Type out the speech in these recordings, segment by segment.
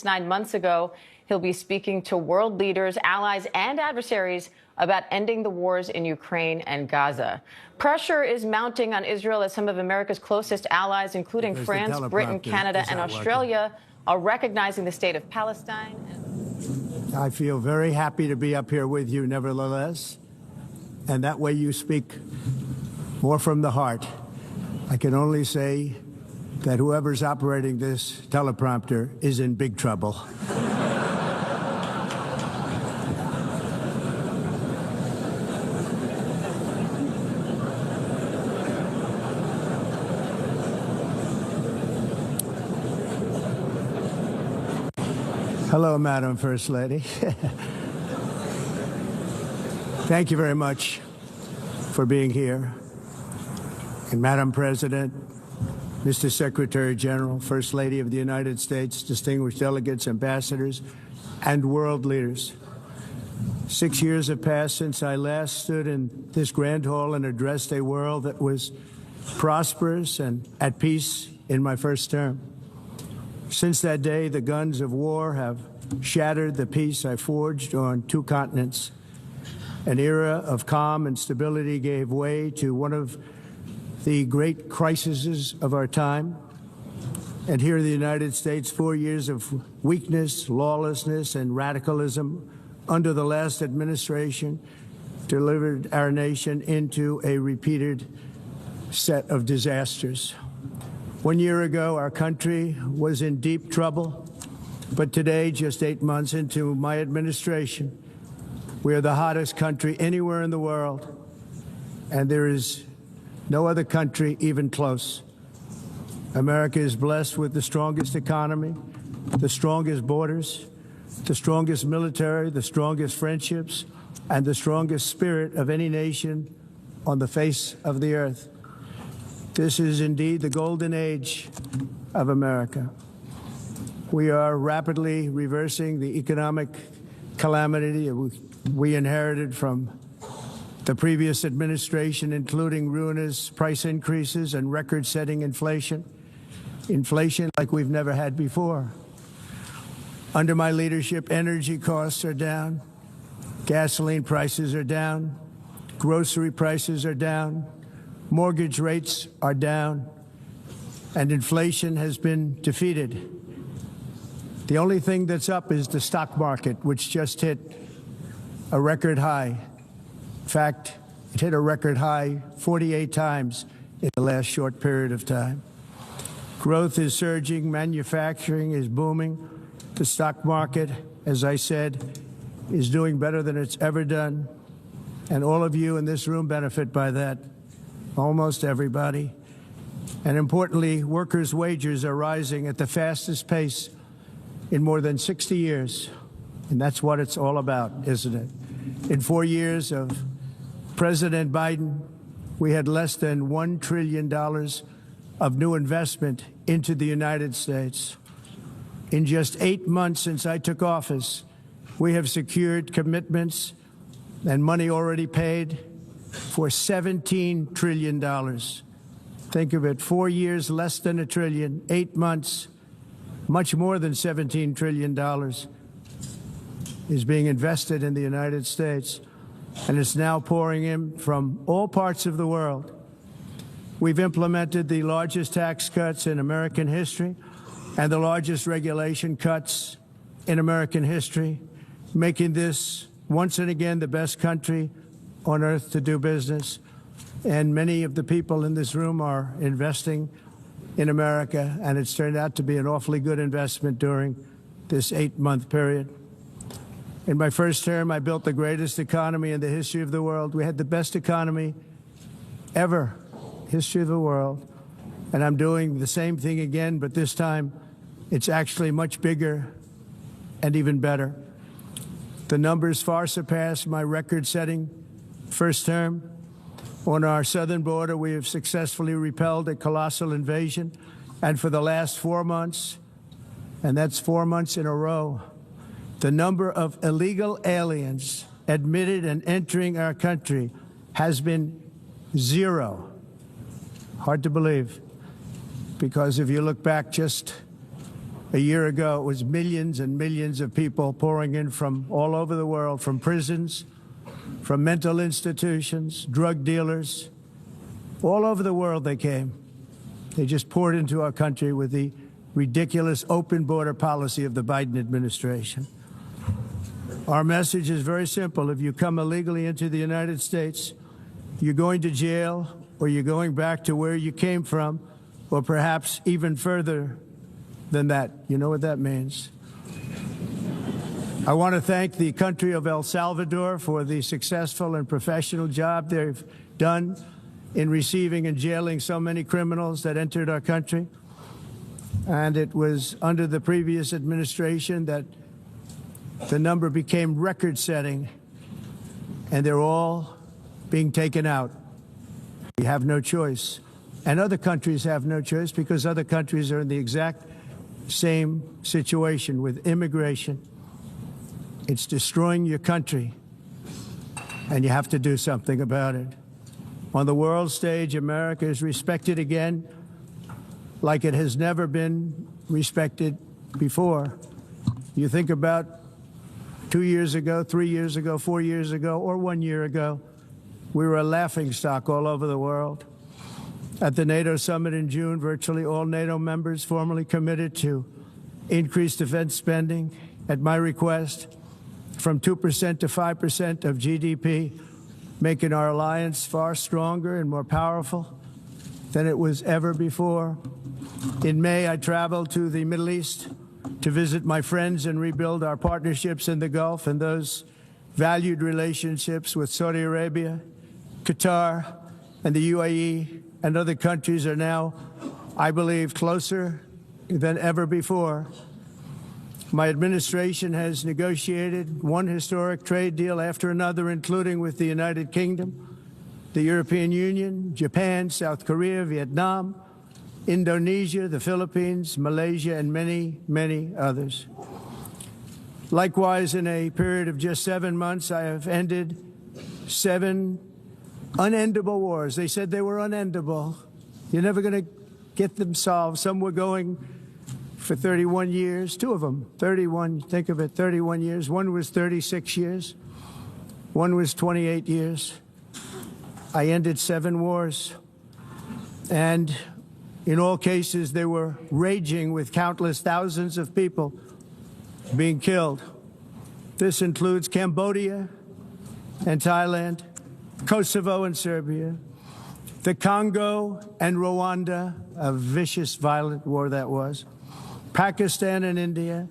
9 months ago. He'll be speaking to world leaders, allies, and adversaries about ending the wars in Ukraine and Gaza. Pressure is mounting on Israel as some of America's closest allies, including France, Britain, Canada, and Australia, are recognizing the state of Palestine. I feel very happy to be up here with you, nevertheless, and that way you speak more from the heart. I can only say that whoever's operating this teleprompter is in big trouble. Hello, Madam First Lady. Thank you very much for being here. And Madam President, Mr. Secretary General, First Lady of the United States, distinguished delegates, ambassadors, and world leaders. 6 years have passed since I last stood in this grand hall and addressed a world that was prosperous and at peace in my first term. Since that day, the guns of war have shattered the peace I forged on 2 continents. An era of calm and stability gave way to one of the great crises of our time. And here in the United States, 4 years of weakness, lawlessness, and radicalism under the last administration delivered our nation into a repeated set of disasters. 1 year ago, our country was in deep trouble, but today, just 8 months into my administration, we are the hottest country anywhere in the world, and there is no other country even close. America is blessed with the strongest economy, the strongest borders, the strongest military, the strongest friendships, and the strongest spirit of any nation on the face of the earth. This is indeed the golden age of America. We are rapidly reversing the economic calamity we inherited from the previous administration, including ruinous price increases and record-setting inflation like we've never had before. Under my leadership, energy costs are down, gasoline prices are down, grocery prices are down, mortgage rates are down, and inflation has been defeated. The only thing that's up is the stock market, which just hit a record high. In fact, it hit a record high 48 times in the last short period of time. Growth is surging, manufacturing is booming. The stock market, as I said, is doing better than it's ever done. And all of you in this room benefit by that. Almost everybody. And importantly, workers' wages are rising at the fastest pace in more than 60 years. And that's what it's all about, isn't it? In 4 years of President Biden, we had less than $1 trillion of new investment into the United States. In just 8 months since I took office, we have secured commitments and money already paid for $17 trillion. Think of it, 4 years, less than $1 trillion, 8 months, much more than $17 trillion is being invested in the United States, and it's now pouring in from all parts of the world. We've implemented the largest tax cuts in American history and the largest regulation cuts in American history, making this once and again the best country on earth to do business. And many of the people in this room are investing in America, and it's turned out to be an awfully good investment during this 8-month period. In my first term, I built the greatest economy in the history of the world. We had the best economy ever, history of the world. And I'm doing the same thing again, but this time it's actually much bigger and even better. The numbers far surpass my record-setting first term. On our southern border, we have successfully repelled a colossal invasion. And for the last 4 months, and that's 4 months in a row, the number of illegal aliens admitted and entering our country has been 0. Hard to believe, because if you look back just A year ago, it was millions and millions of people pouring in from all over the world, from prisons, from mental institutions, drug dealers. All over the world they came. They just poured into our country with the ridiculous open border policy of the Biden administration. Our message is very simple. If you come illegally into the United States, you're going to jail, or you're going back to where you came from, or perhaps even further than that. You know what that means. I want to thank the country of El Salvador for the successful and professional job they've done in receiving and jailing so many criminals that entered our country. And it was under the previous administration that the number became record-setting, and they're all being taken out. We have no choice. And other countries have no choice, because other countries are in the exact same situation with immigration. It's destroying your country, and you have to do something about it. On the world stage, America is respected again like it has never been respected before. You think about 2 years ago, 3 years ago, 4 years ago, or 1 year ago, we were a laughingstock all over the world. At the NATO summit in June, virtually all NATO members formally committed to increase defense spending, at my request, from 2% to 5% of GDP, making our alliance far stronger and more powerful than it was ever before. In May, I traveled to the Middle East to visit my friends and rebuild our partnerships in the Gulf and those valued relationships with Saudi Arabia, Qatar, and the UAE, and other countries are now, I believe, closer than ever before. My administration has negotiated one historic trade deal after another, including with the United Kingdom, the European Union, Japan, South Korea, Vietnam, Indonesia, the Philippines, Malaysia, and many, many others. Likewise, in a period of just 7 months, I have ended 7 unendable wars. They said they were unendable. You're never going to get them solved. Some were going for 31 years, 2 of them, 31, think of it, 31 years. One was 36 years. One was 28 years. I ended 7 wars. And in all cases, they were raging with countless thousands of people being killed. This includes Cambodia and Thailand, Kosovo and Serbia, the Congo and Rwanda, a vicious, violent war that was, Pakistan and India,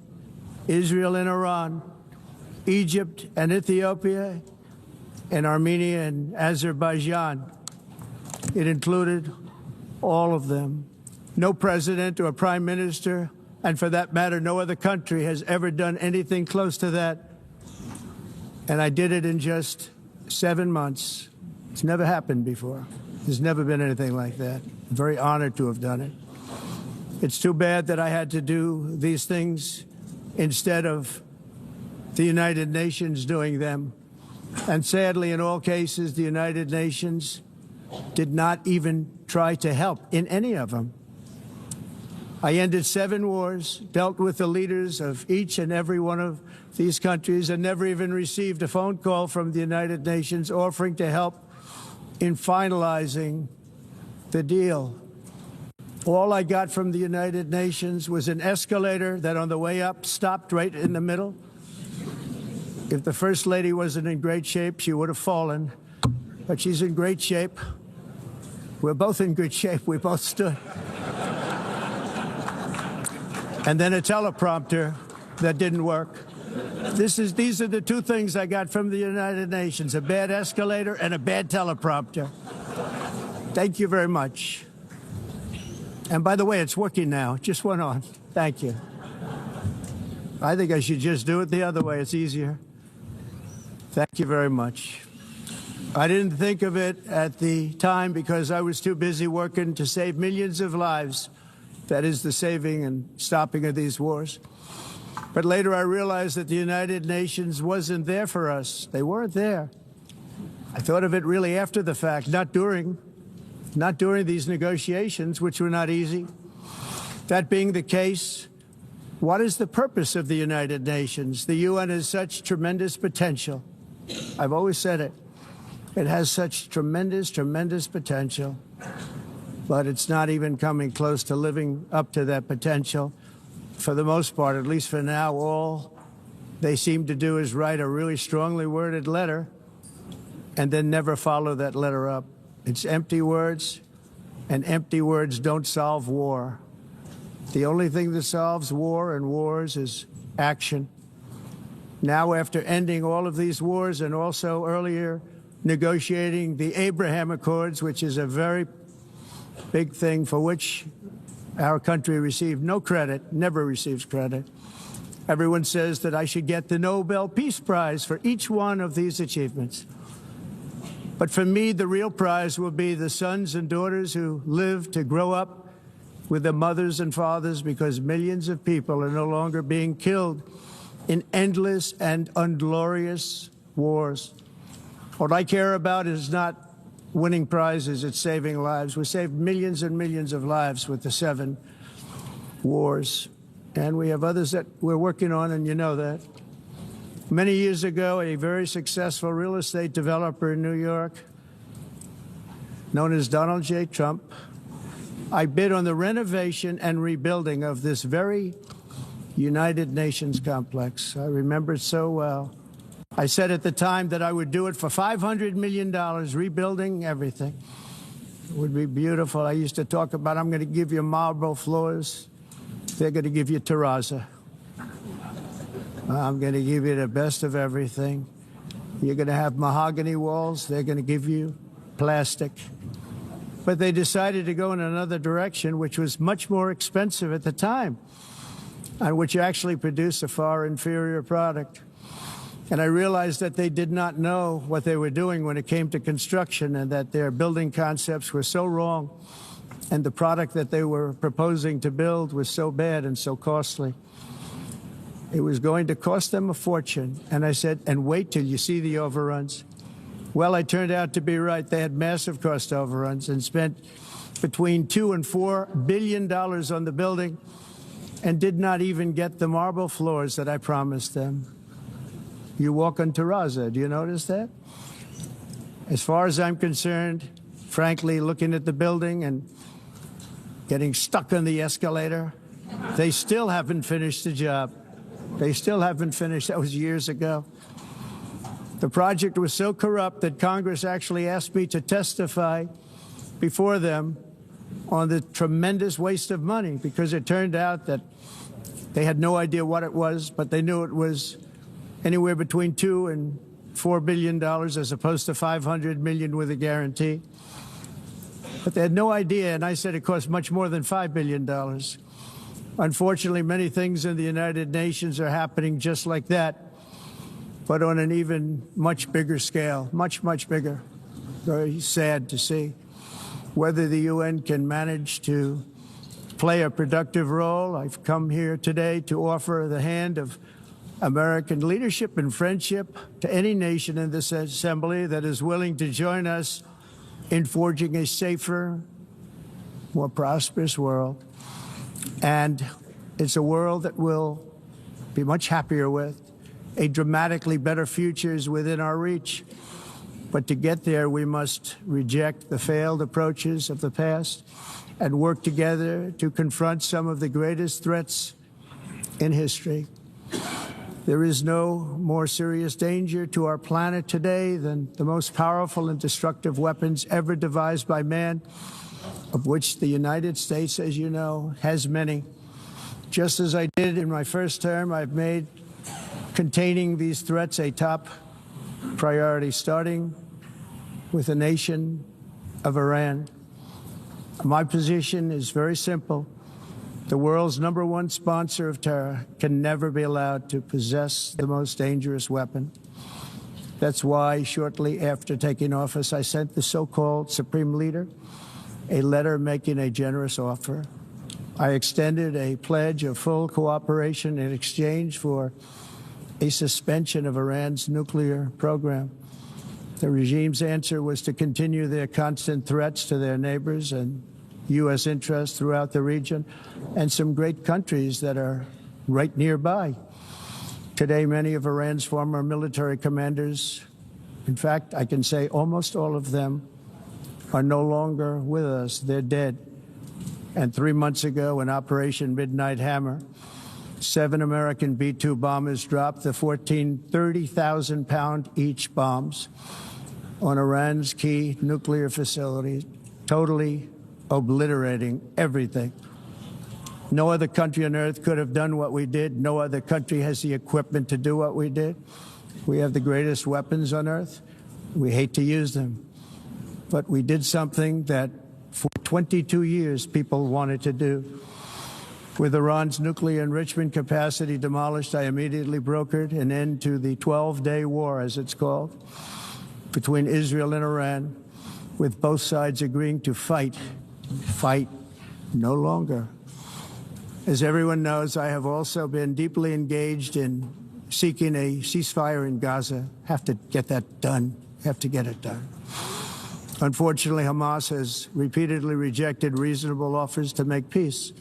Israel and Iran, Egypt and Ethiopia, and Armenia and Azerbaijan. It included all of them. No president or prime minister, and for that matter, no other country has ever done anything close to that. And I did it in just 7 months. It's never happened before. There's never been anything like that. I'm very honored to have done it. It's too bad that I had to do these things instead of the United Nations doing them. And sadly, in all cases, the United Nations did not even try to help in any of them. I ended 7 wars, dealt with the leaders of each and every one of these countries, and never even received a phone call from the United Nations offering to help in finalizing the deal. All I got from the United Nations was an escalator that on the way up stopped right in the middle. If the First Lady wasn't in great shape, she would have fallen. But she's in great shape. We're both in good shape. We both stood. And then a teleprompter that didn't work. These are the 2 things I got from the United Nations, a bad escalator and a bad teleprompter. Thank you very much. And by the way, it's working now. It just went on. Thank you. I think I should just do it the other way. It's easier. Thank you very much. I didn't think of it at the time because I was too busy working to save millions of lives. That is the saving and stopping of these wars. But later I realized that the United Nations wasn't there for us. They weren't there. I thought of it really after the fact, not during these negotiations, which were not easy. That being the case, What is the purpose of the United Nations? The UN has such tremendous potential. I've always said it. It has such tremendous, tremendous potential, but it's not even coming close to living up to that potential. For the most part, at least for now, all they seem to do is write a really strongly worded letter and then never follow that letter up. It's empty words, and empty words don't solve war. The only thing that solves war and wars is action. Now, after ending all of these wars and also earlier negotiating the Abraham Accords, which is a very big thing for which our country received no credit, never receives credit. Everyone says that I should get the Nobel Peace Prize for each one of these achievements. But for me, the real prize will be the sons and daughters who live to grow up with their mothers and fathers, because millions of people are no longer being killed in endless and unglorious wars. What I care about is not winning prizes, it's saving lives. We saved millions and millions of lives with the 7 wars. And we have others that we're working on, and you know that. Many years ago, a very successful real estate developer in New York, known as Donald J. Trump, I bid on the renovation and rebuilding of this very United Nations complex. I remember it so well. I said at the time that I would do it for $500 million, rebuilding everything. It would be beautiful. I used to talk about, I'm going to give you marble floors. They're going to give you terrazzo. I'm going to give you the best of everything. You're going to have mahogany walls. They're going to give you plastic. But they decided to go in another direction, which was much more expensive at the time, and which actually produced a far inferior product. And I realized that they did not know what they were doing when it came to construction, and that their building concepts were so wrong, and the product that they were proposing to build was so bad and so costly. It was going to cost them a fortune. And I said, and wait till you see the overruns. Well, I turned out to be right. They had massive cost overruns and spent between $2 and $4 billion on the building and did not even get the marble floors that I promised them. You walk on terrazzo. Do you notice that? As far as I'm concerned, frankly, looking at the building and getting stuck on the escalator, they still haven't finished the job. They still haven't finished. That was years ago. The project was so corrupt that Congress actually asked me to testify before them on the tremendous waste of money, because it turned out that they had no idea what it was, but they knew it was anywhere between $2 and $4 billion as opposed to $500 million with a guarantee. But they had no idea, and I said it cost much more than $5 billion. Unfortunately, many things in the United Nations are happening just like that, but on an even much bigger scale, much, much bigger. Very sad to see. Whether the UN can manage to play a productive role, I've come here today to offer the hand of American leadership and friendship to any nation in this assembly that is willing to join us in forging a safer, more prosperous world. And it's a world that we'll be much happier with. A dramatically better future is within our reach. But to get there, we must reject the failed approaches of the past and work together to confront some of the greatest threats in history. There is no more serious danger to our planet today than the most powerful and destructive weapons ever devised by man, of which the United States, as you know, has many. Just as I did in my first term, I've made containing these threats a top priority, starting with the nation of Iran. My position is very simple. The world's #1 sponsor of terror can never be allowed to possess the most dangerous weapon. That's why, shortly after taking office, I sent the so-called Supreme Leader a letter making a generous offer. I extended a pledge of full cooperation in exchange for a suspension of Iran's nuclear program. The regime's answer was to continue their constant threats to their neighbors and U.S. interests throughout the region, and some great countries that are right nearby. Today, many of Iran's former military commanders, in fact, I can say almost all of them, are no longer with us. They're dead. And 3 months ago, in Operation Midnight Hammer, 7 American B-2 bombers dropped the 14 30,000-pound each bombs on Iran's key nuclear facilities, totally obliterating everything. No other country on earth could have done what we did. No other country has the equipment to do what we did. We have the greatest weapons on earth. We hate to use them. But we did something that for 22 years people wanted to do. With Iran's nuclear enrichment capacity demolished, I immediately brokered an end to the 12-day war, as it's called, between Israel and Iran, with both sides agreeing to fight no longer. As everyone knows, I have also been deeply engaged in seeking a ceasefire in Gaza. Have to get that done. Have to get it done. Unfortunately, Hamas has repeatedly rejected reasonable offers to make peace.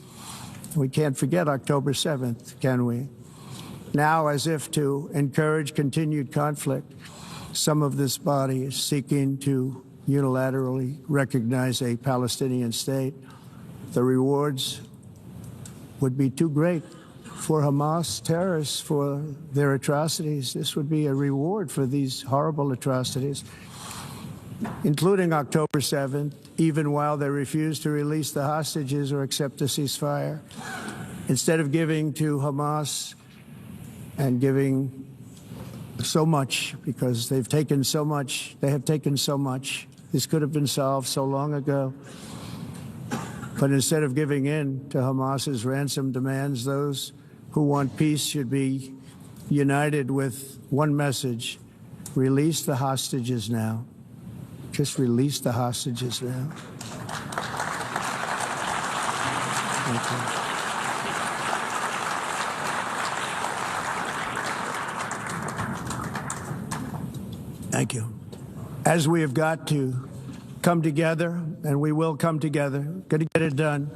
We can't forget October 7th, can we? Now, as if to encourage continued conflict, some of this body is seeking to unilaterally recognize a Palestinian state. The rewards would be too great for Hamas terrorists for their atrocities. This would be a reward for these horrible atrocities, including October 7th, even while they refuse to release the hostages or accept a ceasefire. Instead of giving to Hamas and giving so much, because they've taken so much, they have taken so much. This could have been solved so long ago. But instead of giving in to Hamas's ransom demands, those who want peace should be united with one message: release the hostages now. Just release the hostages now. Thank you. Thank you. As we have got to come together, and we will come together, got to get it done.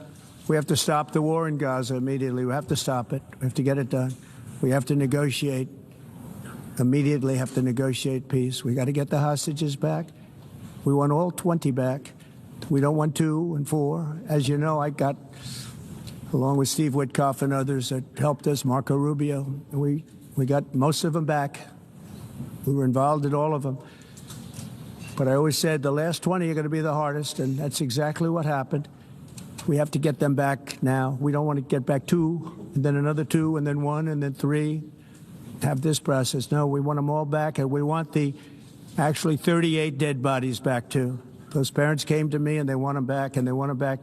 We have to stop the war in Gaza immediately. We have to stop it. We have to get it done. We have to negotiate, immediately have to negotiate peace. We got to get the hostages back. We want all 20 back. We don't want 2 and 4. As you know, I got, along with Steve Witkoff and others that helped us, Marco Rubio, we got most of them back. We were involved in all of them. But I always said the last 20 are going to be the hardest, and that's exactly what happened. We have to get them back now. We don't want to get back 2, and then another 2, and then 1, and then 3, have this process. No, we want them all back, and we want the actually 38 dead bodies back, too. Those parents came to me, and they want them back, and they want them back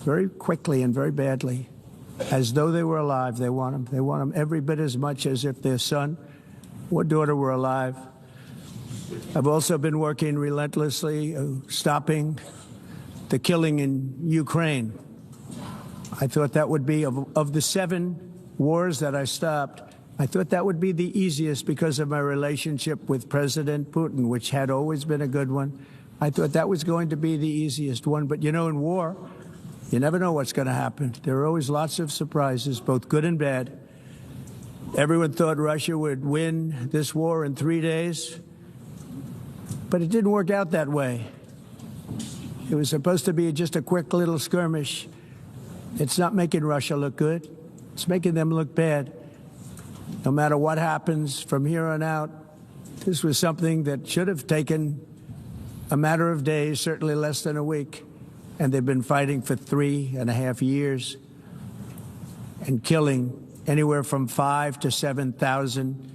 very quickly and very badly, as though they were alive. They want them. They want them every bit as much as if their son or daughter were alive. I've also been working relentlessly, stopping the killing in Ukraine. I thought that would be, of the 7 wars that I stopped, I thought that would be the easiest because of my relationship with President Putin, which had always been a good one. I thought that was going to be the easiest one. But, you know, in war, you never know what's going to happen. There are always lots of surprises, both good and bad. Everyone thought Russia would win this war in 3 days, but it didn't work out that way. It was supposed to be just a quick little skirmish. It's not making Russia look good. It's making them look bad. No matter what happens from here on out, this was something that should have taken a matter of days, certainly less than a week. And they've been fighting for 3.5 years and killing anywhere from 5,000 to 7,000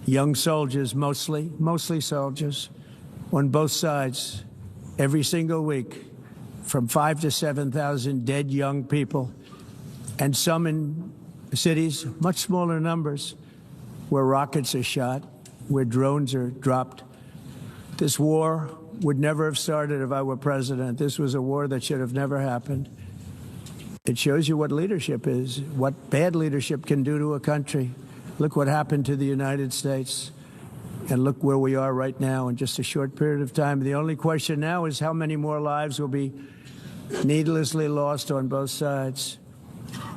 young soldiers, mostly soldiers, on both sides, every single week, from 5,000 to 7,000 dead young people, and some in cities, much smaller numbers, where rockets are shot, where drones are dropped. This war would never have started if I were president. This was a war that should have never happened. It shows you what leadership is, what bad leadership can do to a country. Look what happened to the United States, and look where we are right now in just a short period of time. The only question now is how many more lives will be needlessly lost on both sides.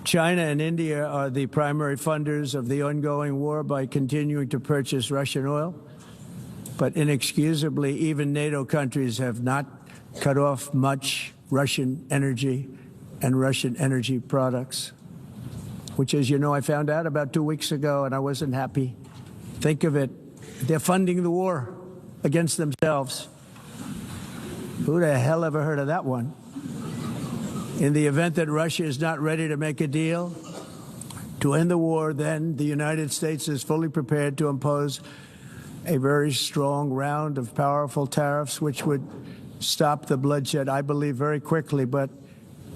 China and India are the primary funders of the ongoing war by continuing to purchase Russian oil. But inexcusably, even NATO countries have not cut off much Russian energy and Russian energy products, which, as you know, I found out about 2 weeks ago, and I wasn't happy. Think of it. They're funding the war against themselves. Who the hell ever heard of that one? In the event that Russia is not ready to make a deal to end the war, then the United States is fully prepared to impose a very strong round of powerful tariffs, which would stop the bloodshed, I believe, very quickly. But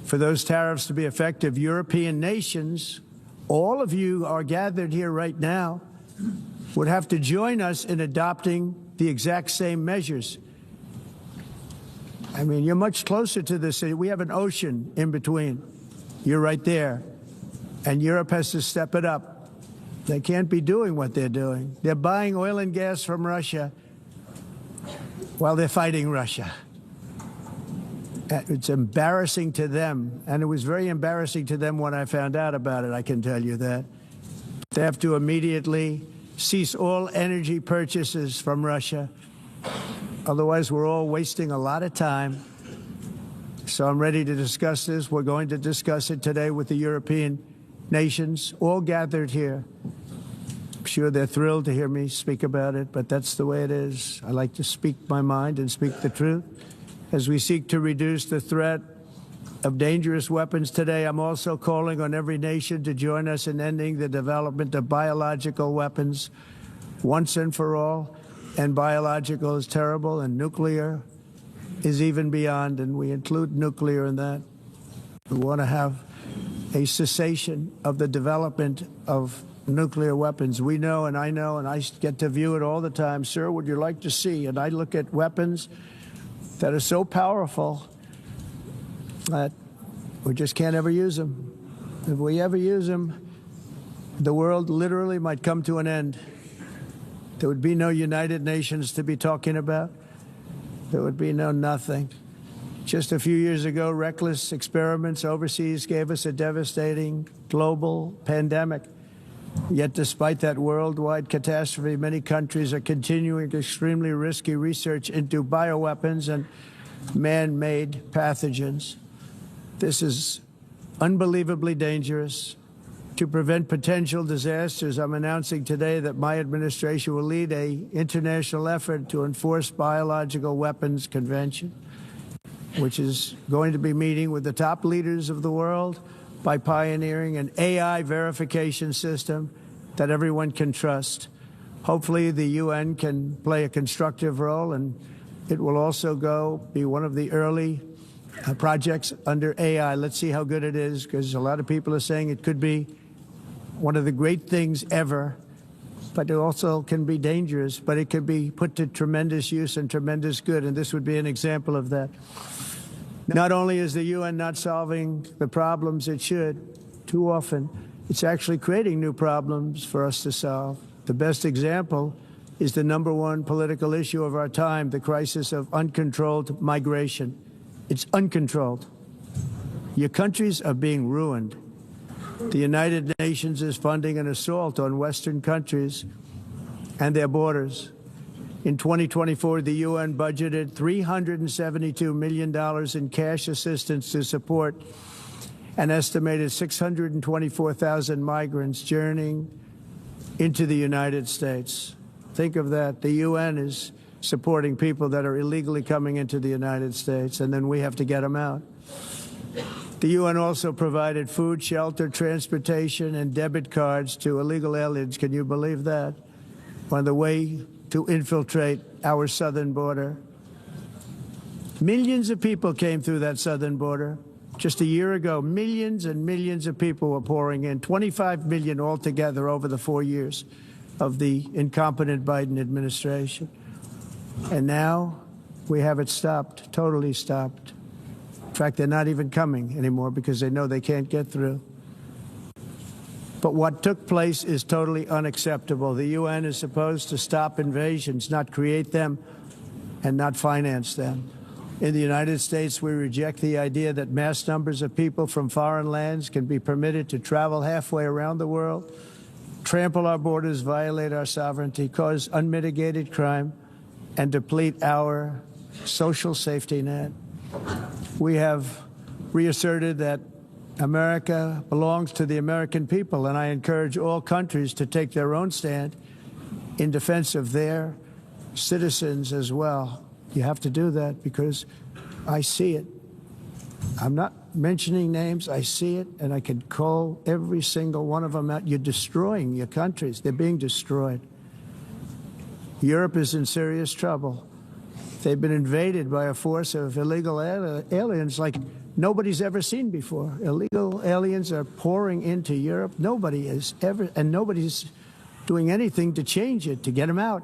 for those tariffs to be effective, European nations, all of you are gathered here right now, would have to join us in adopting the exact same measures. I mean, you're much closer to this. We have an ocean in between. You're right there. And Europe has to step it up. They can't be doing what they're doing. They're buying oil and gas from Russia while they're fighting Russia. It's embarrassing to them. And it was very embarrassing to them when I found out about it, I can tell you that. They have to immediately cease all energy purchases from Russia. Otherwise, we're all wasting a lot of time. So I'm ready to discuss this. We're going to discuss it today with the European nations, all gathered here. I'm sure they're thrilled to hear me speak about it, but that's the way it is. I like to speak my mind and speak the truth. As we seek to reduce the threat of dangerous weapons today, I'm also calling on every nation to join us in ending the development of biological weapons once and for all. And biological is terrible, and nuclear is even beyond, and we include nuclear in that. We want to have a cessation of the development of nuclear weapons. We know, and I get to view it all the time. Sir, would you like to see? And I look at weapons that are so powerful that we just can't ever use them. If we ever use them, the world literally might come to an end. There would be no United Nations to be talking about. There would be no nothing. Just a few years ago, reckless experiments overseas gave us a devastating global pandemic. Yet despite that worldwide catastrophe, many countries are continuing extremely risky research into bioweapons and man-made pathogens. This is unbelievably dangerous. To prevent potential disasters, I'm announcing today that my administration will lead an international effort to enforce Biological Weapons Convention, which is going to be meeting with the top leaders of the world by pioneering an AI verification system that everyone can trust. Hopefully, the UN can play a constructive role, and it will also be one of the early projects under AI. Let's see how good it is, because a lot of people are saying it could be one of the great things ever, but it also can be dangerous, but it could be put to tremendous use and tremendous good, and this would be an example of that. Not only is the UN not solving the problems it should, too often, it's actually creating new problems for us to solve. The best example is the #1 political issue of our time, the crisis of uncontrolled migration. It's uncontrolled. Your countries are being ruined. The United Nations is funding an assault on Western countries and their borders. In 2024, the UN budgeted $372 million in cash assistance to support an estimated 624,000 migrants journeying into the United States. Think of that. The UN is supporting people that are illegally coming into the United States, and then we have to get them out. The UN also provided food, shelter, transportation, and debit cards to illegal aliens. Can you believe that? On the way to infiltrate our southern border. Millions of people came through that southern border. Just a year ago, millions and millions of people were pouring in, 25 million altogether over the 4 years of the incompetent Biden administration. And now we have it stopped, totally stopped. In fact, they're not even coming anymore because they know they can't get through. But what took place is totally unacceptable. The UN is supposed to stop invasions, not create them and not finance them. In the United States, we reject the idea that mass numbers of people from foreign lands can be permitted to travel halfway around the world, trample our borders, violate our sovereignty, cause unmitigated crime, and deplete our social safety net. We have reasserted that America belongs to the American people, and I encourage all countries to take their own stand in defense of their citizens as well. You have to do that because I see it. I'm not mentioning names. I see it, and I can call every single one of them out. You're destroying your countries. They're being destroyed. Europe is in serious trouble. They've been invaded by a force of illegal aliens like nobody's ever seen before. Illegal aliens are pouring into Europe. Nobody is ever, and nobody's doing anything to change it, to get them out.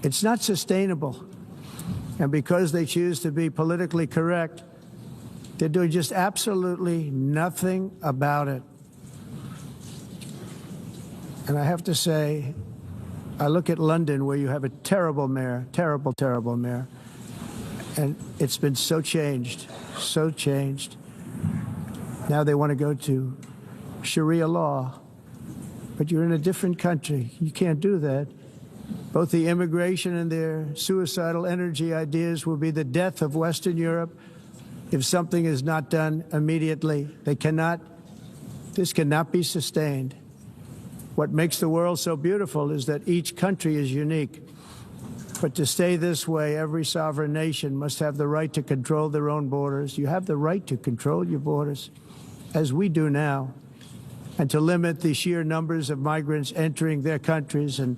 It's not sustainable. And because they choose to be politically correct, they're doing just absolutely nothing about it. And I have to say, I look at London, where you have a terrible mayor, terrible, terrible mayor, and it's been so changed, so changed. Now they want to go to Sharia law, but you're in a different country. You can't do that. Both the immigration and their suicidal energy ideas will be the death of Western Europe if something is not done immediately. This cannot be sustained. What makes the world so beautiful is that each country is unique. But to stay this way, every sovereign nation must have the right to control their own borders. You have the right to control your borders, as we do now, and to limit the sheer numbers of migrants entering their countries and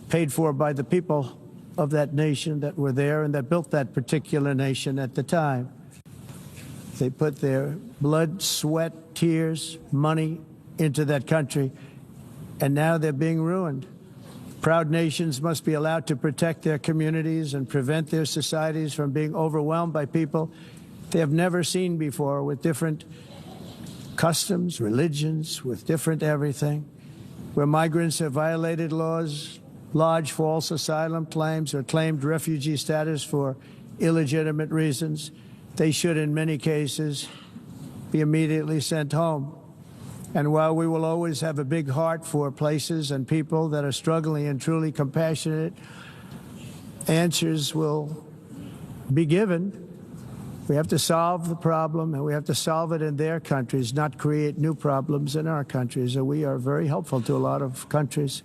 paid for by the people of that nation that were there and that built that particular nation at the time. They put their blood, sweat, tears, money into that country, and now they're being ruined. Proud nations must be allowed to protect their communities and prevent their societies from being overwhelmed by people they have never seen before, with different customs, religions, with different everything. Where migrants have violated laws, lodged false asylum claims, or claimed refugee status for illegitimate reasons, they should, in many cases, be immediately sent home. And while we will always have a big heart for places and people that are struggling and truly compassionate, answers will be given. We have to solve the problem, and we have to solve it in their countries, not create new problems in our countries. And we are very helpful to a lot of countries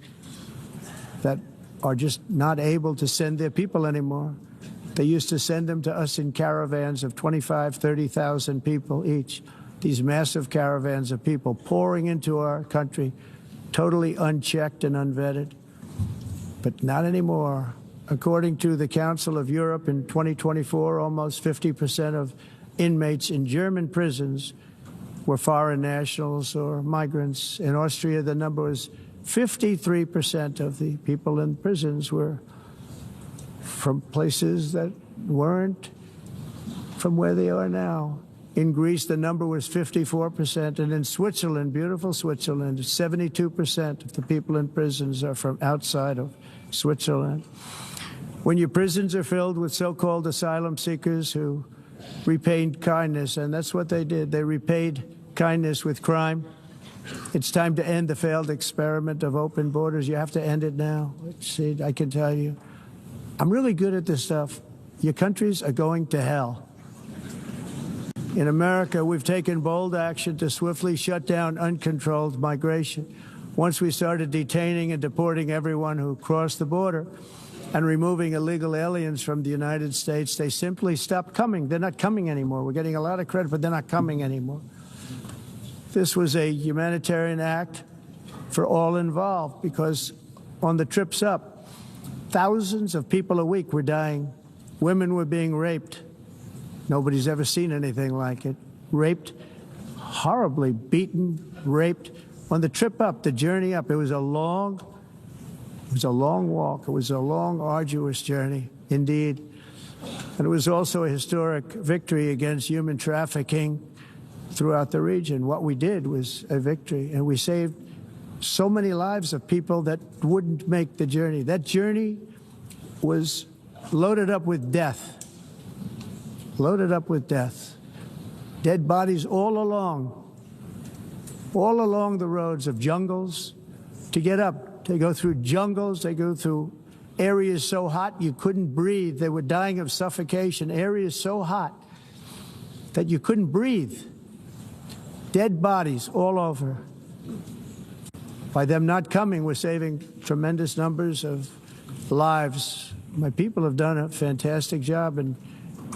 that are just not able to send their people anymore. They used to send them to us in caravans of 25,000, 30,000 people each. These massive caravans of people pouring into our country, totally unchecked and unvetted. But not anymore. According to the Council of Europe, in 2024, almost 50% of inmates in German prisons were foreign nationals or migrants. In Austria, the number was 53% of the people in prisons were from places that weren't from where they are now. In Greece, the number was 54%, and in Switzerland, beautiful Switzerland, 72% of the people in prisons are from outside of Switzerland. When your prisons are filled with so-called asylum seekers who repaid kindness, and that's what they did, they repaid kindness with crime, it's time to end the failed experiment of open borders. You have to end it now. See, I can tell you, I'm really good at this stuff. Your countries are going to hell. In America, we've taken bold action to swiftly shut down uncontrolled migration. Once we started detaining and deporting everyone who crossed the border and removing illegal aliens from the United States, they simply stopped coming. They're not coming anymore. We're getting a lot of credit, but they're not coming anymore. This was a humanitarian act for all involved, because on the trips up, thousands of people a week were dying. Women were being raped. Nobody's ever seen anything like it. Raped, horribly beaten, raped. On the trip up, the journey up, it was a long walk. It was a long, arduous journey, indeed. And it was also a historic victory against human trafficking throughout the region. What we did was a victory, and we saved so many lives of people that wouldn't make the journey. That journey was loaded up with death. loaded up with death. Dead bodies all along the roads of jungles to get up. They go through jungles, they go through areas so hot you couldn't breathe. They were dying of suffocation, areas so hot that you couldn't breathe. Dead bodies all over. By them not coming, we're saving tremendous numbers of lives. My people have done a fantastic job in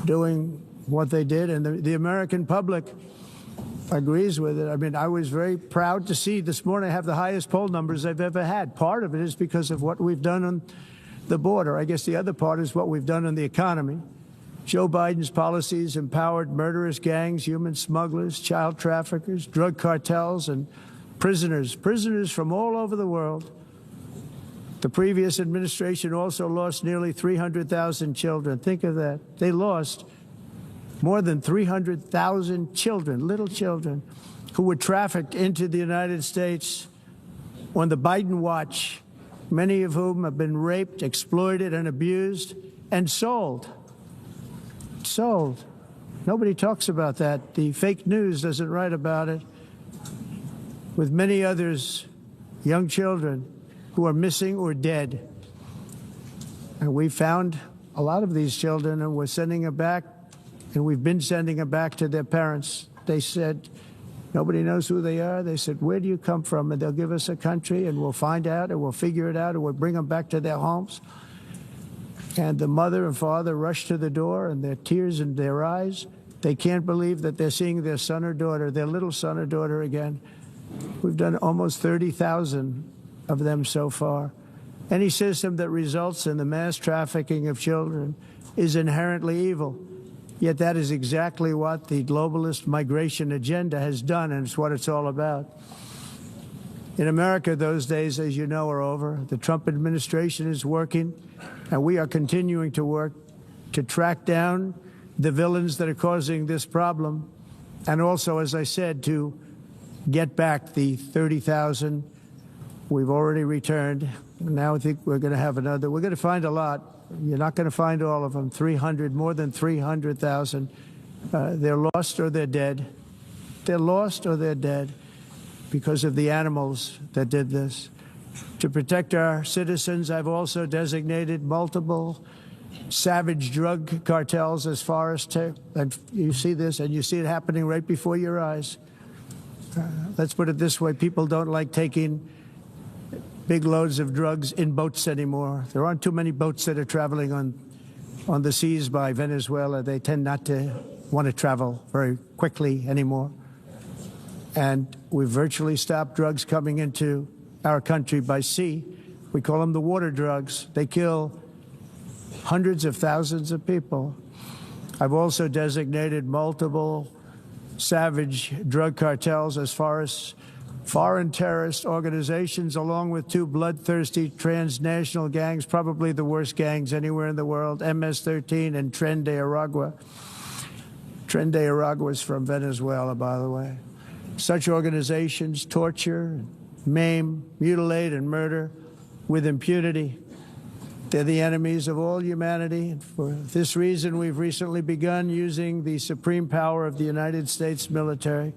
doing what they did, and the American public agrees with it. I mean, I was very proud to see this morning I have the highest poll numbers I've ever had. Part of it is because of what we've done on the border. I guess the other part is what we've done on the economy. Joe Biden's policies empowered murderous gangs, human smugglers, child traffickers, drug cartels, and prisoners from all over the world. The previous administration also lost nearly 300,000 children. Think of that. They lost more than 300,000 children, little children, who were trafficked into the United States on the Biden watch, many of whom have been raped, exploited, and abused, and sold. Sold. Nobody talks about that. The fake news doesn't write about it. With many others, young children who are missing or dead. And we found a lot of these children, and we're sending them back, and we've been sending them back to their parents. They said, nobody knows who they are. They said, where do you come from? And they'll give us a country, and we'll find out, and we'll figure it out, and we'll bring them back to their homes. And the mother and father rush to the door, and their tears in their eyes. They can't believe that they're seeing their son or daughter, their little son or daughter again. We've done almost 30,000 of them so far. Any system that results in the mass trafficking of children is inherently evil. Yet that is exactly what the globalist migration agenda has done, and it's what it's all about. In America, those days, as you know, are over. The Trump administration is working, and we are continuing to work to track down the villains that are causing this problem, and also, as I said, to get back the 30,000 we've already returned. Now I think we're going to have another. We're going to find a lot. You're not going to find all of them. 300, more than 300,000. They're lost or they're dead. They're lost or they're dead because of the animals that did this. To protect our citizens, I've also designated multiple savage drug cartels as far as and you see this, and you see it happening right before your eyes. Let's put it this way. People don't like taking big loads of drugs in boats anymore. There aren't too many boats that are traveling on the seas by Venezuela. They tend not to want to travel very quickly anymore. And we've virtually stopped drugs coming into our country by sea. We call them the water drugs. They kill hundreds of thousands of people. I've also designated multiple savage drug cartels as far as foreign terrorist organizations, along with two bloodthirsty transnational gangs, probably the worst gangs anywhere in the world, MS-13 and Tren de Aragua. Tren de Aragua is from Venezuela, by the way. Such organizations torture, maim, mutilate, and murder with impunity. They're the enemies of all humanity. And for this reason, we've recently begun using the supreme power of the United States military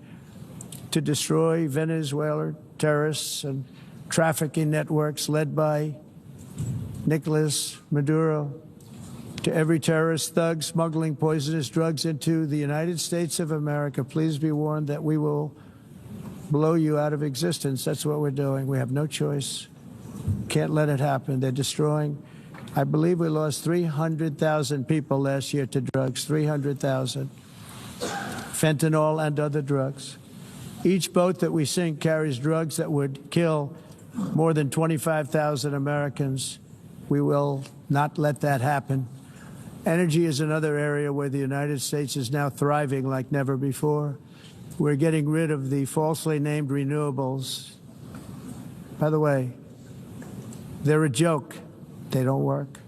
to destroy Venezuelan terrorists and trafficking networks led by Nicolas Maduro. To every terrorist thug smuggling poisonous drugs into the United States of America, please be warned that we will blow you out of existence. That's what we're doing. We have no choice. Can't let it happen. They're destroying. I believe we lost 300,000 people last year to drugs, 300,000. Fentanyl and other drugs. Each boat that we sink carries drugs that would kill more than 25,000 Americans. We will not let that happen. Energy is another area where the United States is now thriving like never before. We're getting rid of the falsely named renewables. By the way, they're a joke. They don't work.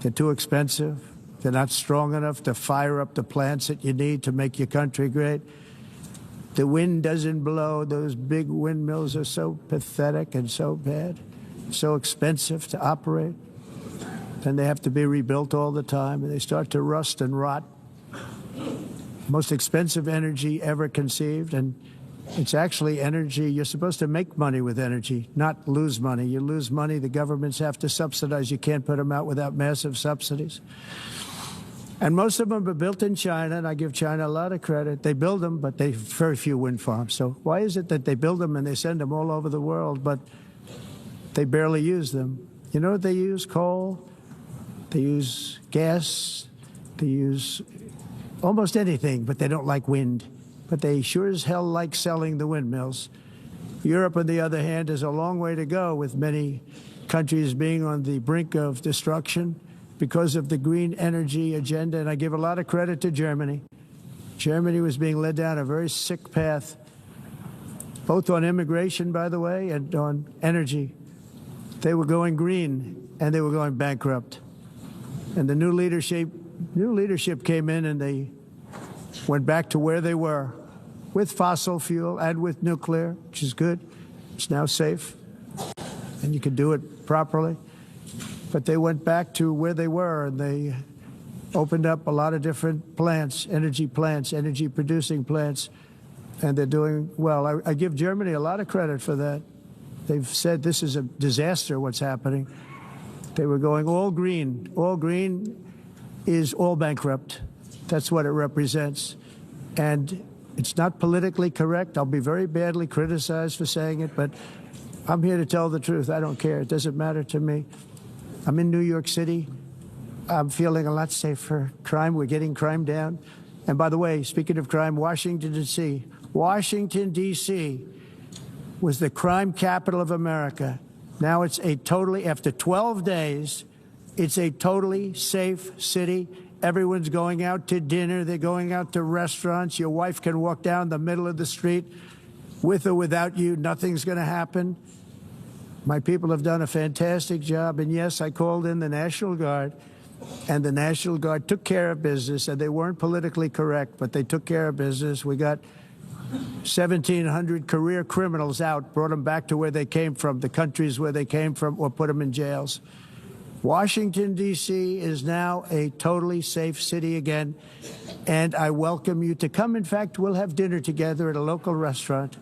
They're too expensive. They're not strong enough to fire up the plants that you need to make your country great. The wind doesn't blow. Those big windmills are so pathetic and so bad, so expensive to operate. And they have to be rebuilt all the time, and they start to rust and rot most expensive energy ever conceived, and it's actually energy. You're supposed to make money with energy, not lose money. You lose money, the governments have to subsidize. You can't put them out without massive subsidies. And most of them are built in China, and I give China a lot of credit. They build them, but they very few wind farms. So why is it that they build them and they send them all over the world, but they barely use them? You know what they use? Coal. They use gas. They use almost anything, but they don't like wind. But they sure as hell like selling the windmills. Europe, on the other hand, has a long way to go, with many countries being on the brink of destruction because of the green energy agenda. And I give a lot of credit to Germany. Germany was being led down a very sick path, both on immigration, by the way, and on energy. They were going green, and they were going bankrupt. And the new leadership came in, and they went back to where they were, with fossil fuel and with nuclear, which is good. It's now safe, and you can do it properly. But they went back to where they were, and they opened up a lot of different plants, energy-producing plants, and they're doing well. I give Germany a lot of credit for that. They've said this is a disaster, what's happening. They were going all green. All green is all bankrupt. That's what it represents. And it's not politically correct. I'll be very badly criticized for saying it, but I'm here to tell the truth. I don't care. It doesn't matter to me. I'm in New York City. I'm feeling a lot safer. Crime, we're getting crime down. And by the way, speaking of crime, Washington, D.C. Washington, D.C. was the crime capital of America. Now it's after 12 days, it's a totally safe city. Everyone's going out to dinner. They're going out to restaurants. Your wife can walk down the middle of the street with or without you. Nothing's going to happen. My people have done a fantastic job. And yes, I called in the National Guard, and the National Guard took care of business, and they weren't politically correct, but they took care of business. We got 1,700 career criminals out, brought them back to where they came from, the countries where they came from, or put them in jails. Washington, D.C. is now a totally safe city again, and I welcome you to come. In fact, we'll have dinner together at a local restaurant,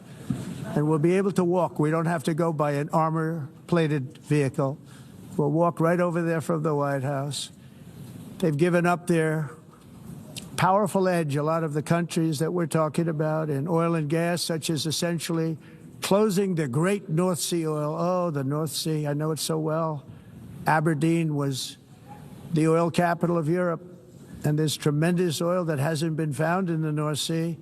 and we'll be able to walk. We don't have to go by an armor-plated vehicle. We'll walk right over there from the White House. They've given up their powerful edge, a lot of the countries that we're talking about, in oil and gas, such as essentially closing the great North Sea oil. Oh, the North Sea, I know it so well. Aberdeen was the oil capital of Europe, and there's tremendous oil that hasn't been found in the North Sea.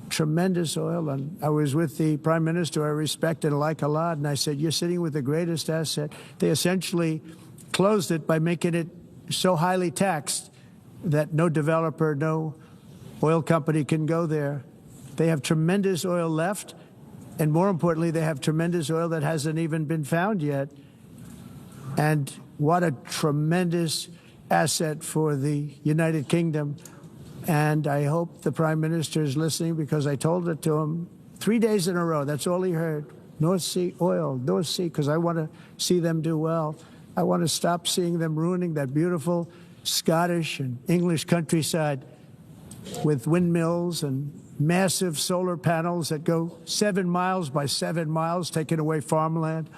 Tremendous oil. And I was with the Prime Minister I respect and like a lot, and I said, you're sitting with the greatest asset. They essentially closed it by making it so highly taxed that no developer, no oil company can go there. They have tremendous oil left, and more importantly, they have tremendous oil that hasn't even been found yet. And what a tremendous asset for the United Kingdom. And I hope the Prime Minister is listening, because I told it to him 3 days in a row. That's all he heard. North Sea oil, North Sea, because I want to see them do well. I want to stop seeing them ruining that beautiful Scottish and English countryside with windmills and massive solar panels that go 7 miles by 7 miles, taking away farmland.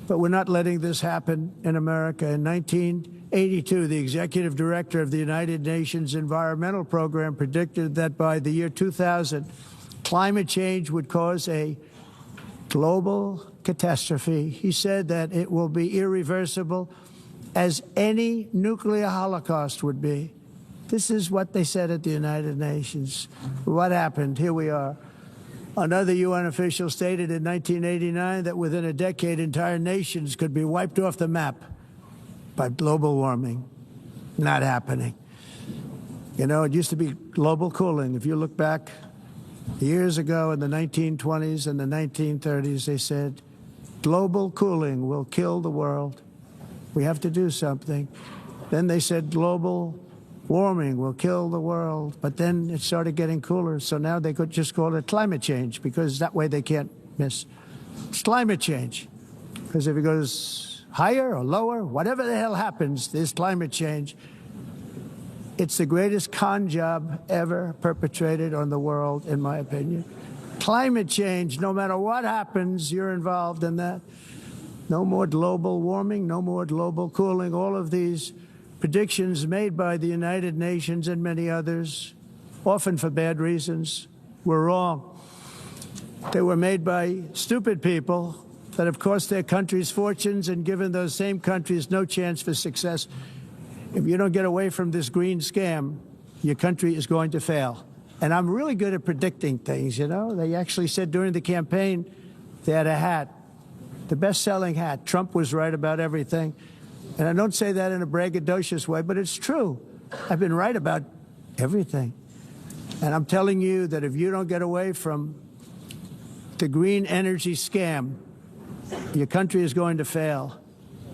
But we're not letting this happen in America. In 1982, the executive director of the United Nations Environmental Program predicted that by the year 2000, climate change would cause a global catastrophe. He said that it will be irreversible, as any nuclear holocaust would be. This is what they said at the United Nations. What happened? Here we are. Another UN official stated in 1989 that within a decade, entire nations could be wiped off the map by global warming. Not happening. You know, it used to be global cooling. If you look back years ago in the 1920s and the 1930s, they said, global cooling will kill the world. We have to do something. Then they said global warming will kill the world, but then it started getting cooler, so now they could just call it climate change, because that way they can't miss. It's climate change, because if it goes higher or lower, whatever the hell happens, there's climate change. It's the greatest con job ever perpetrated on the world, in my opinion. Climate change, no matter what happens, you're involved in that. No more global warming, no more global cooling. All of these predictions made by the United Nations and many others, often for bad reasons, were wrong. They were made by stupid people that have cost their countries fortunes and given those same countries no chance for success. If you don't get away from this green scam, your country is going to fail. And I'm really good at predicting things, you know. They actually said during the campaign they had a hat, the best-selling hat. Trump was right about everything. And I don't say that in a braggadocious way, but it's true. I've been right about everything. And I'm telling you that if you don't get away from the green energy scam, your country is going to fail.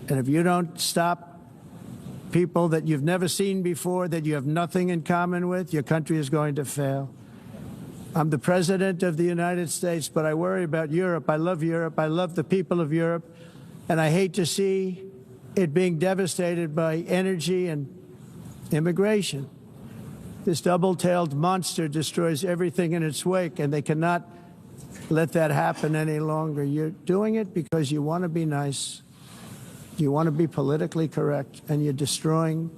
And if you don't stop people that you've never seen before, that you have nothing in common with, your country is going to fail. I'm the president of the United States, but I worry about Europe. I love Europe. I love the people of Europe. And I hate to see it being devastated by energy and immigration. This double-tailed monster destroys everything in its wake, and they cannot let that happen any longer. You're doing it because you want to be nice. You want to be politically correct, and you're destroying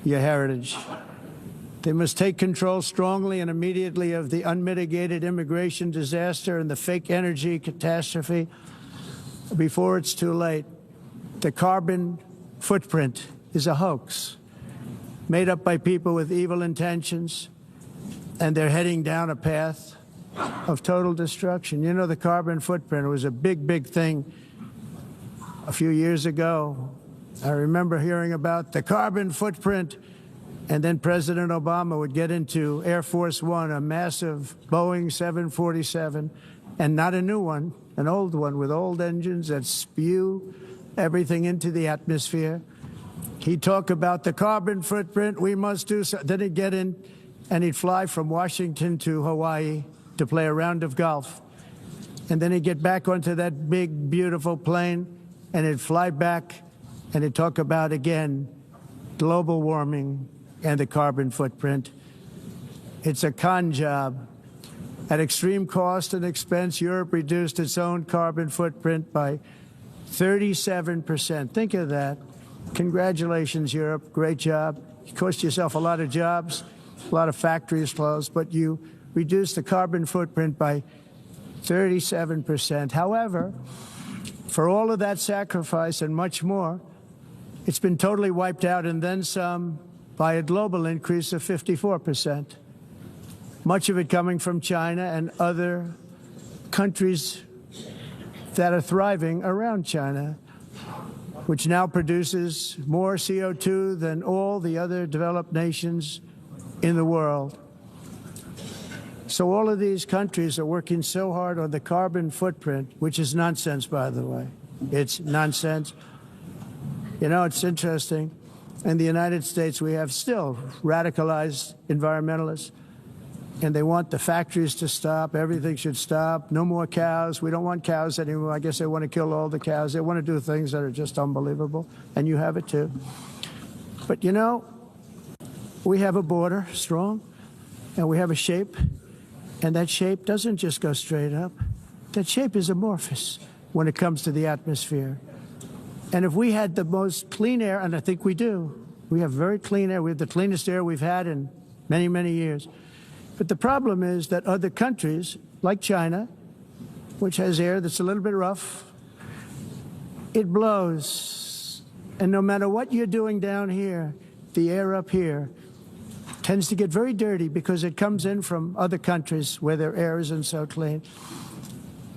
your heritage. They must take control strongly and immediately of the unmitigated immigration disaster and the fake energy catastrophe before it's too late. The carbon footprint is a hoax made up by people with evil intentions, and they're heading down a path of total destruction. You know, the carbon footprint was a big, big thing a few years ago. I remember hearing about the carbon footprint, and then President Obama would get into Air Force One, a massive Boeing 747, and not a new one, an old one with old engines that spew everything into the atmosphere. He'd talk about the carbon footprint, we must do so. Then he'd get in and he'd fly from Washington to Hawaii to play a round of golf. And then he'd get back onto that big, beautiful plane and he'd fly back and he'd talk about, again, global warming and the carbon footprint. It's a con job. At extreme cost and expense, Europe reduced its own carbon footprint by 37%. Think of that. Congratulations, Europe. Great job. You cost yourself a lot of jobs, a lot of factories closed, but you reduced the carbon footprint by 37%. However, for all of that sacrifice and much more, it's been totally wiped out and then some by a global increase of 54%. Much of it coming from China and other countries that are thriving around China, which now produces more CO2 than all the other developed nations in the world. So all of these countries are working so hard on the carbon footprint, which is nonsense, by the way. It's nonsense. You know, it's interesting. In the United States, we have still radicalized environmentalists, and they want the factories to stop. Everything should stop. No more cows. We don't want cows anymore. I guess they want to kill all the cows. They want to do things that are just unbelievable, and you have it too. But, you know, we have a border, strong, and we have a shape, and that shape doesn't just go straight up. That shape is amorphous when it comes to the atmosphere. And if we had the most clean air, and I think we do, we have very clean air. We have the cleanest air we've had in many, many years. But the problem is that other countries, like China, which has air that's a little bit rough, it blows. And no matter what you're doing down here, the air up here tends to get very dirty because it comes in from other countries where their air isn't so clean.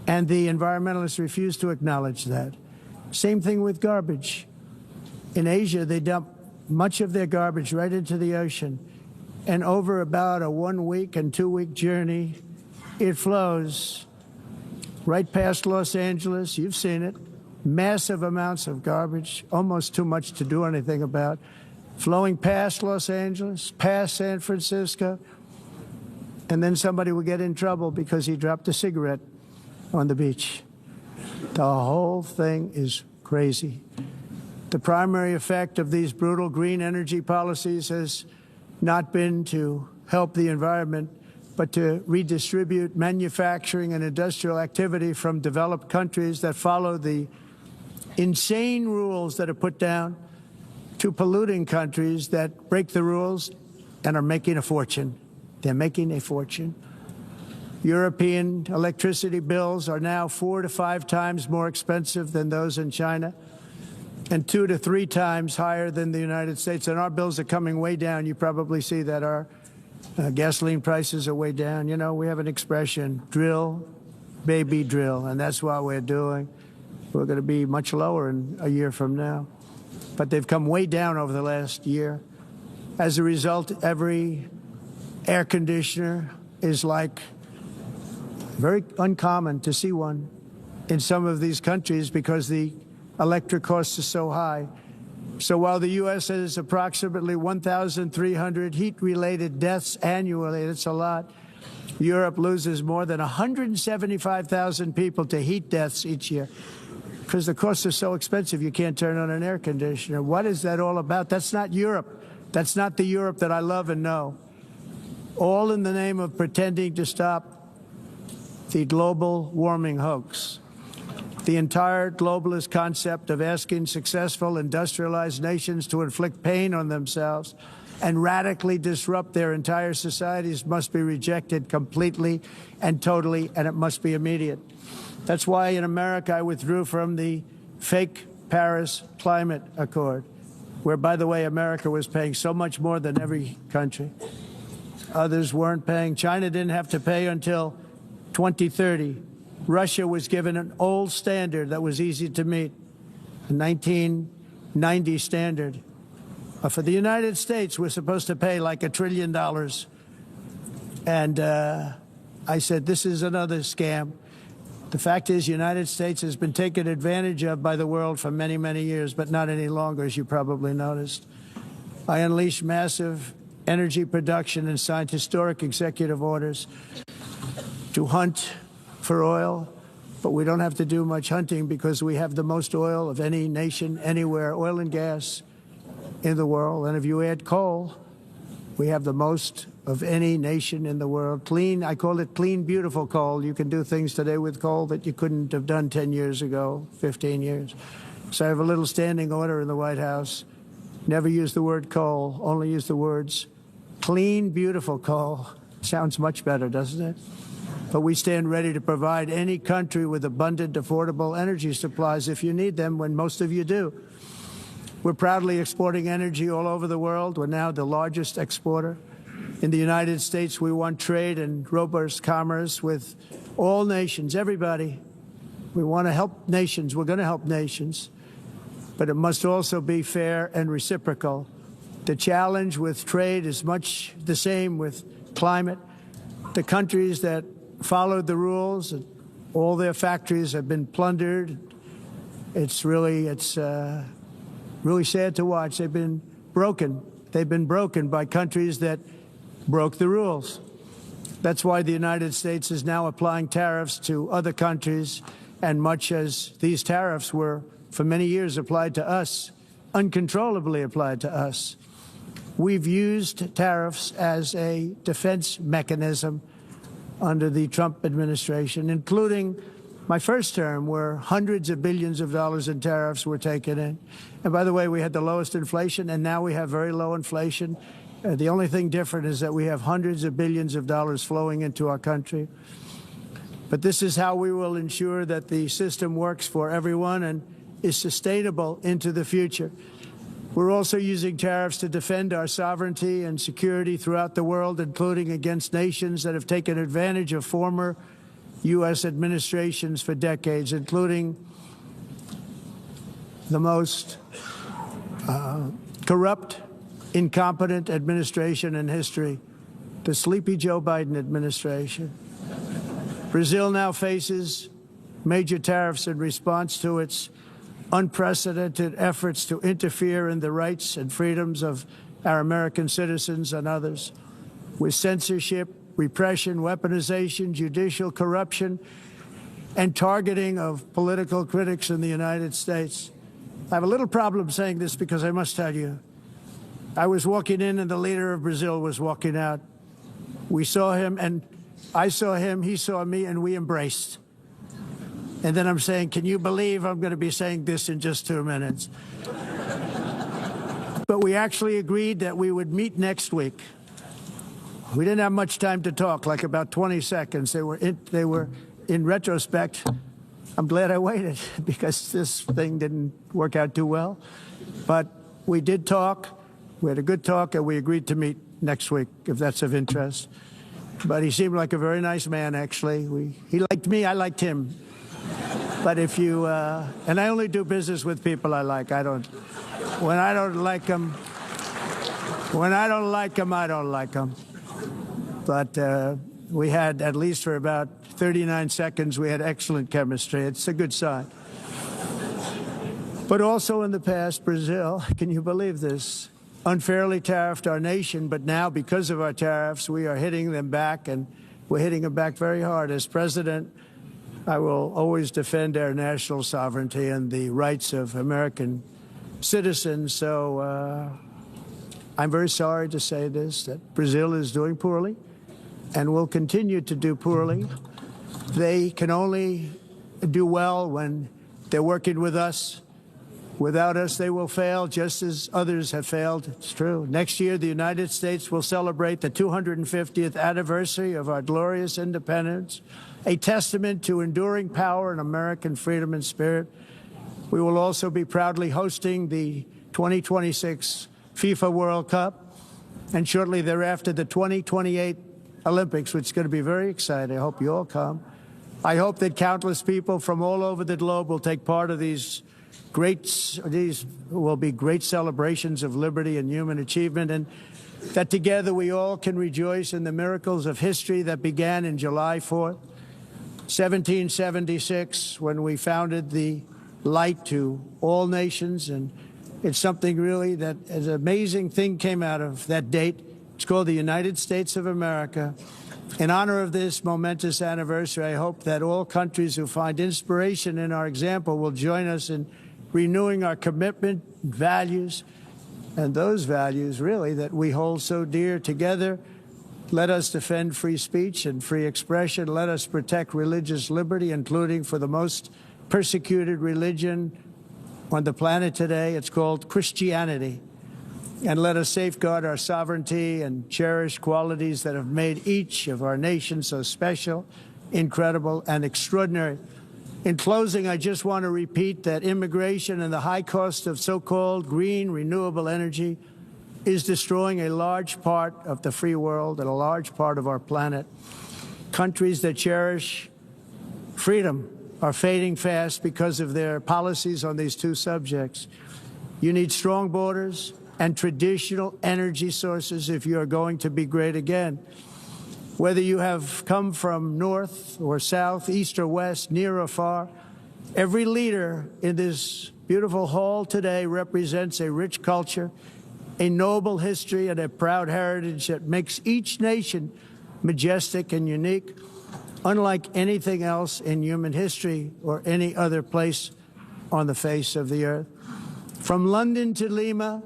And the environmentalists refuse to acknowledge that. Same thing with garbage. In Asia, they dump much of their garbage right into the ocean. And over about a 1 week and 2 week journey, it flows right past Los Angeles. You've seen it. Massive amounts of garbage, almost too much to do anything about, flowing past Los Angeles, past San Francisco. And then somebody will get in trouble because he dropped a cigarette on the beach. The whole thing is crazy. The primary effect of these brutal green energy policies has not been to help the environment, but to redistribute manufacturing and industrial activity from developed countries that follow the insane rules that are put down to polluting countries that break the rules and are making a fortune. They're making a fortune. European electricity bills are now 4 to 5 times more expensive than those in China, and 2 to 3 times higher than the United States. And our bills are coming way down. You probably see that our gasoline prices are way down. You know, we have an expression, drill, baby, drill, and that's what we're doing. We're going to be much lower in a year from now. But they've come way down over the last year. As a result, every air conditioner is like very uncommon to see one in some of these countries because the electric costs are so high. So while the U.S. has approximately 1,300 heat-related deaths annually, that's a lot, Europe loses more than 175,000 people to heat deaths each year because the costs are so expensive you can't turn on an air conditioner. What is that all about? That's not Europe. That's not the Europe that I love and know. All in the name of pretending to stop the global warming hoax. The entire globalist concept of asking successful industrialized nations to inflict pain on themselves and radically disrupt their entire societies must be rejected completely and totally, and it must be immediate. That's why in America I withdrew from the fake Paris Climate Accord, where, by the way, America was paying so much more than every country. Others weren't paying. China didn't have to pay until 2030. Russia was given an old standard that was easy to meet, a 1990 standard. For the United States, we're supposed to pay like $1 trillion. And I said, this is another scam. The fact is, the United States has been taken advantage of by the world for many, many years, but not any longer, as you probably noticed. I unleashed massive energy production and signed historic executive orders to hunt for oil, but we don't have to do much hunting because we have the most oil of any nation anywhere, oil and gas in the world. And if you add coal, we have the most of any nation in the world. Clean, I call it clean, beautiful coal. You can do things today with coal that you couldn't have done 10 years ago, 15 years. So I have a little standing order in the White House. Never use the word coal, only use the words clean, beautiful coal. Sounds much better, doesn't it? But we stand ready to provide any country with abundant, affordable energy supplies if you need them, when most of you do. We're proudly exporting energy all over the world. We're now the largest exporter. In the United States, we want trade and robust commerce with all nations, everybody. We want to help nations. We're going to help nations. But it must also be fair and reciprocal. The challenge with trade is much the same with climate. The countries that followed the rules, all their factories have been plundered. It's really sad to watch. They've been broken. They've been broken by countries that broke the rules. That's why the United States is now applying tariffs to other countries, and much as these tariffs were for many years applied to us, uncontrollably applied to us. We've used tariffs as a defense mechanism under the Trump administration, including my first term, where hundreds of billions of dollars in tariffs were taken in. And by the way, we had the lowest inflation, and now we have very low inflation. The only thing different is that we have hundreds of billions of dollars flowing into our country. But this is how we will ensure that the system works for everyone and is sustainable into the future. We're also using tariffs to defend our sovereignty and security throughout the world, including against nations that have taken advantage of former U.S. administrations for decades, including the most corrupt, incompetent administration in history, the sleepy Joe Biden administration. Brazil now faces major tariffs in response to its unprecedented efforts to interfere in the rights and freedoms of our American citizens and others, with censorship, repression, weaponization, judicial corruption, and targeting of political critics in the United States. I have a little problem saying this because I must tell you, I was walking in and the leader of Brazil was walking out. We saw him and I saw him, he saw me, and we embraced. And then I'm saying, can you believe I'm going to be saying this in just 2 minutes? But we actually agreed that we would meet next week. We didn't have much time to talk, like about 20 seconds. They were in retrospect, I'm glad I waited because this thing didn't work out too well. But we did talk. We had a good talk, and we agreed to meet next week, if that's of interest. But he seemed like a very nice man, actually. He liked me, I liked him. But if you, and I only do business with people I like. When I don't like them, I don't like them. But we had, at least for about 39 seconds, we had excellent chemistry. It's a good sign. But also in the past, Brazil, can you believe this, unfairly tariffed our nation, but now because of our tariffs, we are hitting them back, and we're hitting them back very hard. As president, I will always defend our national sovereignty and the rights of American citizens. So I'm very sorry to say this, that Brazil is doing poorly and will continue to do poorly. They can only do well when they're working with us. Without us, they will fail, just as others have failed. It's true. Next year, the United States will celebrate the 250th anniversary of our glorious independence, a testament to enduring power and American freedom and spirit. We will also be proudly hosting the 2026 FIFA World Cup, and shortly thereafter, the 2028 Olympics, which is going to be very exciting. I hope you all come. I hope that countless people from all over the globe will take part of these will be great celebrations of liberty and human achievement, and that together we all can rejoice in the miracles of history that began in July 4th, 1776, when we founded the light to all nations. And it's something really that an amazing thing came out of that date. It's called the United States of America. In honor of this momentous anniversary, I hope that all countries who find inspiration in our example will join us in renewing our commitment, values, and those values, really, that we hold so dear. Together, let us defend free speech and free expression. Let us protect religious liberty, including for the most persecuted religion on the planet today. It's called Christianity. And let us safeguard our sovereignty and cherish qualities that have made each of our nations so special, incredible, and extraordinary. In closing, I just want to repeat that immigration and the high cost of so-called green renewable energy is destroying a large part of the free world and a large part of our planet. Countries that cherish freedom are fading fast because of their policies on these two subjects. You need strong borders and traditional energy sources if you are going to be great again. Whether you have come from north or south, east or west, near or far, every leader in this beautiful hall today represents a rich culture, a noble history, and a proud heritage that makes each nation majestic and unique, unlike anything else in human history or any other place on the face of the earth. From London to Lima,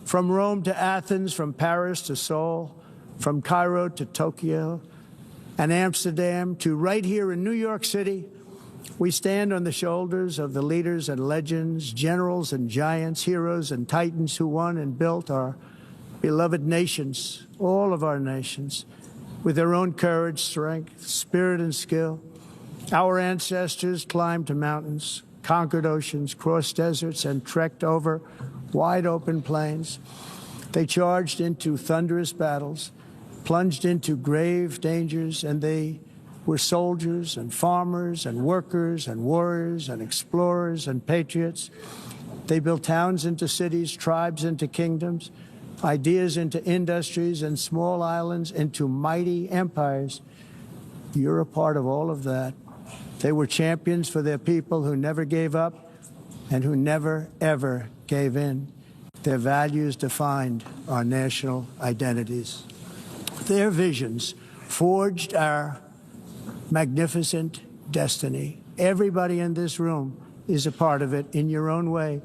from Rome to Athens, from Paris to Seoul, from Cairo to Tokyo and Amsterdam to right here in New York City, we stand on the shoulders of the leaders and legends, generals and giants, heroes and titans who won and built our beloved nations, all of our nations, with their own courage, strength, spirit, and skill. Our ancestors climbed mountains, conquered oceans, crossed deserts, and trekked over wide open plains. They charged into thunderous battles, plunged into grave dangers, and they were soldiers and farmers and workers and warriors and explorers and patriots. They built towns into cities, tribes into kingdoms, ideas into industries, and small islands into mighty empires. You're a part of all of that. They were champions for their people who never gave up and who never, ever gave in. Their values defined our national identities. Their visions forged our magnificent destiny. Everybody in this room is a part of it in your own way.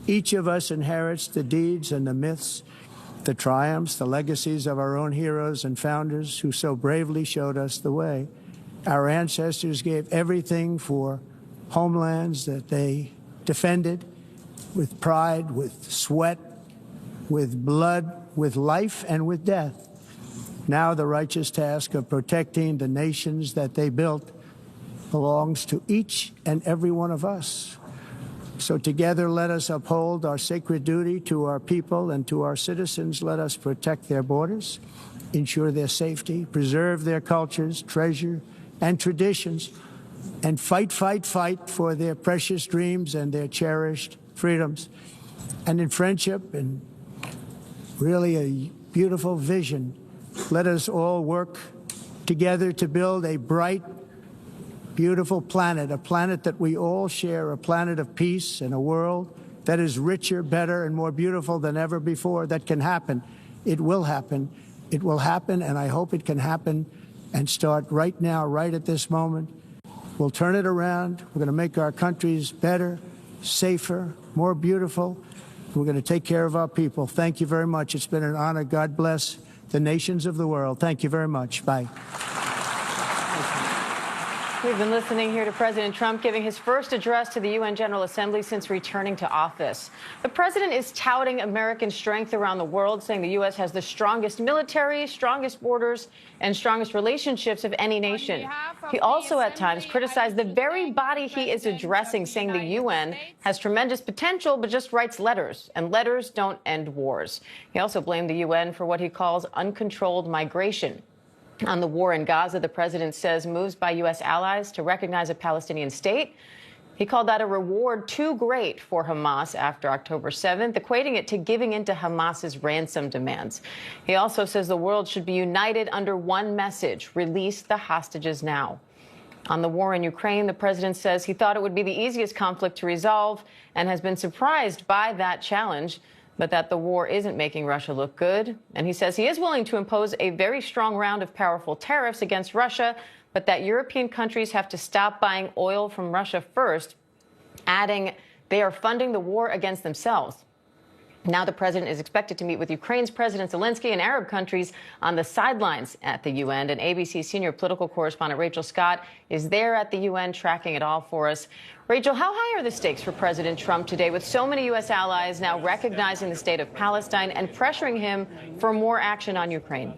Each of us inherits the deeds and the myths the triumphs, the legacies of our own heroes and founders who so bravely showed us the way. Our ancestors gave everything for homelands that they defended with pride, with sweat, with blood, with life, and with death. Now the righteous task of protecting the nations that they built belongs to each and every one of us. So together, let us uphold our sacred duty to our people and to our citizens. Let us protect their borders, ensure their safety, preserve their cultures, treasure, and traditions, and fight, fight, fight for their precious dreams and their cherished freedoms. And in friendship and really a beautiful vision, let us all work together to build a bright, beautiful planet, a planet that we all share, a planet of peace and a world that is richer, better, and more beautiful than ever before. That can happen. It will happen. It will happen, and I hope it can happen and start right now, right at this moment. We'll turn it around. We're going to make our countries better, safer, more beautiful. We're going to take care of our people. Thank you very much. It's been an honor. God bless the nations of the world. Thank you very much. Bye. We've been listening here to President Trump giving his first address to the UN General Assembly since returning to office. The president is touting American strength around the world, saying the U.S. has the strongest military, strongest borders, and strongest relationships of any nation. He also at times criticized the very body he is addressing, saying the UN has tremendous potential but just writes letters, and letters don't end wars. He also blamed the UN for what he calls uncontrolled migration. On the war in Gaza, the president says moves by U.S. allies to recognize a Palestinian state. He called that a reward too great for Hamas after October 7th, equating it to giving in to Hamas's ransom demands. He also says the world should be united under one message: release the hostages now. On the war in Ukraine, the president says he thought it would be the easiest conflict to resolve and has been surprised by that challenge, but that the war isn't making Russia look good. And he says he is willing to impose a very strong round of powerful tariffs against Russia, but that European countries have to stop buying oil from Russia first, adding they are funding the war against themselves. Now the president is expected to meet with Ukraine's President Zelensky and Arab countries on the sidelines at the UN. And ABC senior political correspondent Rachel Scott is there at the UN tracking it all for us. Rachel, how high are the stakes for President Trump today, with so many U.S. allies now recognizing the state of Palestine and pressuring him for more action on Ukraine?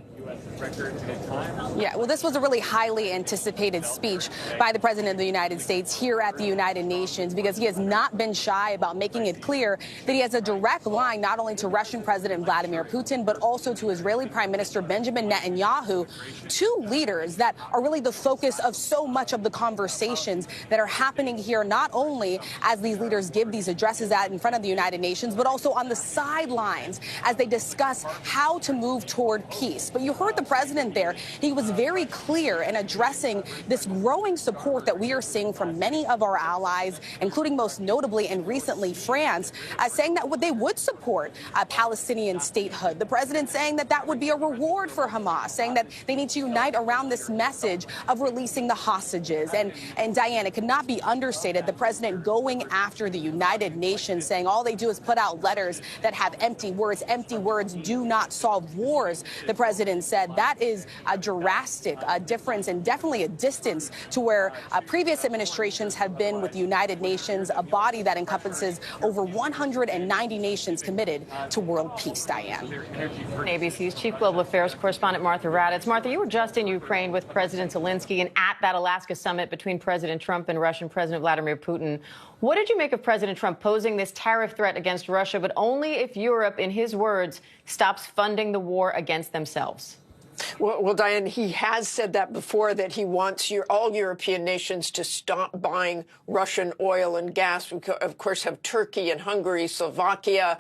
Yeah, well, this was a really highly anticipated speech by the President of the United States here at the United Nations, because he has not been shy about making it clear that he has a direct line not only to Russian President Vladimir Putin, but also to Israeli Prime Minister Benjamin Netanyahu, two leaders that are really the focus of so much of the conversations that are happening here, not only as these leaders give these addresses in front of the United Nations, but also on the sidelines as they discuss how to move toward peace. But you heard the president there. He was very clear in addressing this growing support that we are seeing from many of our allies, including most notably and recently France, saying that they would support Palestinian statehood. The president saying that that would be a reward for Hamas, saying that they need to unite around this message of releasing the hostages. And Diane, it could not be understated, the president going after the United Nations, saying all they do is put out letters that have empty words. Empty words do not solve wars, the president said. That is a drastic difference and definitely a distance to where previous administrations have been with the United Nations, a body that encompasses over 190 nations committed to world peace. Diane. ABC's Chief Global Affairs Correspondent Martha Raddatz. Martha, you were just in Ukraine with President Zelensky and at that Alaska summit between President Trump and Russian President Vladimir Putin. What did you make of President Trump posing this tariff threat against Russia, but only if Europe, in his words, stops funding the war against themselves? Well, Diane, he has said that before, that he wants all European nations to stop buying Russian oil and gas. We, of course, have Turkey and Hungary, Slovakia,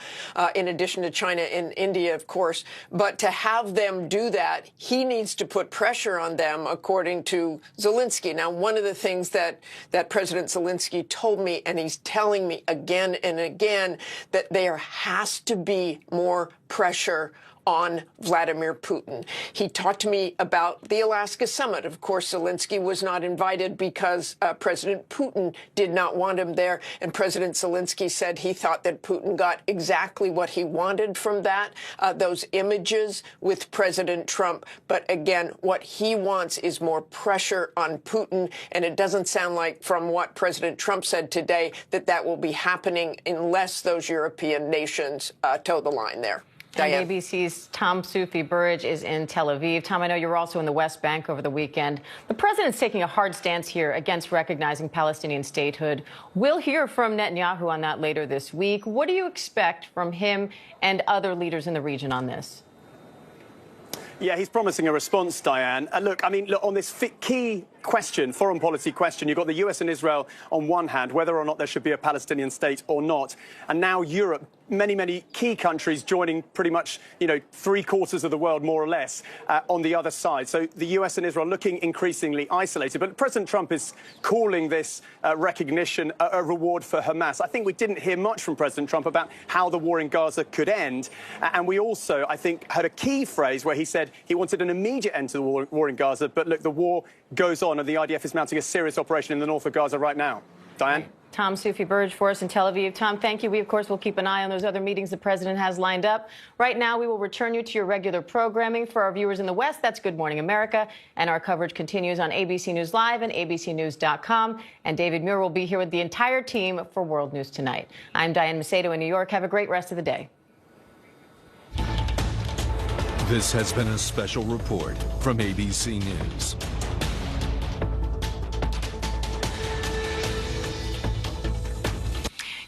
in addition to China and India, of course. But to have them do that, he needs to put pressure on them, according to Zelensky. Now, one of the things that President Zelensky told me, and he's telling me again and again, that there has to be more pressure on Vladimir Putin. He talked to me about the Alaska summit. Of course, Zelensky was not invited because President Putin did not want him there. And President Zelensky said he thought that Putin got exactly what he wanted from that, those images with President Trump. But again, what he wants is more pressure on Putin. And it doesn't sound like, from what President Trump said today, that that will be happening unless those European nations toe the line there. Diane. And ABC's Tom Soufi Burridge is in Tel Aviv. Tom, I know you were also in the West Bank over the weekend. The president's taking a hard stance here against recognizing Palestinian statehood. We'll hear from Netanyahu on that later this week. What do you expect from him and other leaders in the region on this? Yeah, he's promising a response, Diane. Look, on this key question, foreign policy question, you've got the US and Israel on one hand, whether or not there should be a Palestinian state or not. And now Europe, many key countries joining pretty much, 3/4 of the world, more or less, on the other side. So the US and Israel looking increasingly isolated. But President Trump is calling this recognition a reward for Hamas. I think we didn't hear much from President Trump about how the war in Gaza could end. And we also, I think, had a key phrase where he said he wanted an immediate end to the war in Gaza. But look, the war goes on, and the IDF is mounting a serious operation in the north of Gaza right now. Diane? Tom Soufi Burridge for us in Tel Aviv. Tom, thank you. We, of course, will keep an eye on those other meetings the president has lined up. Right now, we will return you to your regular programming. For our viewers in the West, that's Good Morning America. And our coverage continues on ABC News Live and abcnews.com. And David Muir will be here with the entire team for World News Tonight. I'm Diane Macedo in New York. Have a great rest of the day. This has been a special report from ABC News.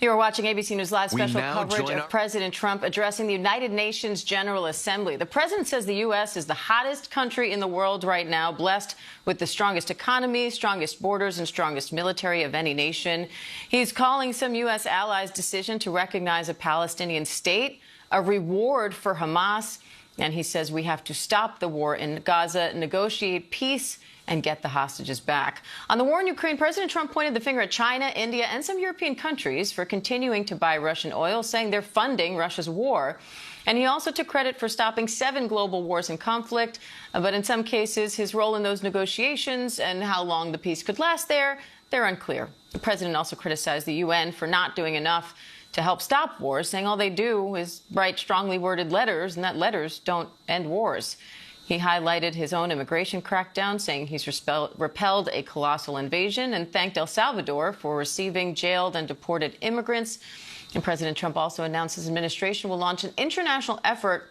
You are watching ABC News Live special coverage of President Trump addressing the United Nations General Assembly. The president says the U.S. is the hottest country in the world right now, blessed with the strongest economy, strongest borders, and strongest military of any nation. He's calling some U.S. allies' decision to recognize a Palestinian state a reward for Hamas. And he says we have to stop the war in Gaza, negotiate peace, and get the hostages back. On the war in Ukraine, President Trump pointed the finger at China, India, and some European countries for continuing to buy Russian oil, saying they're funding Russia's war. And he also took credit for stopping 7 global wars in conflict. But in some cases, his role in those negotiations and how long the peace could last they're unclear. The president also criticized the UN for not doing enough to help stop wars, saying all they do is write strongly worded letters and that letters don't end wars. He highlighted his own immigration crackdown, saying he's repelled a colossal invasion, and thanked El Salvador for receiving jailed and deported immigrants. And President Trump also announced his administration will launch an international effort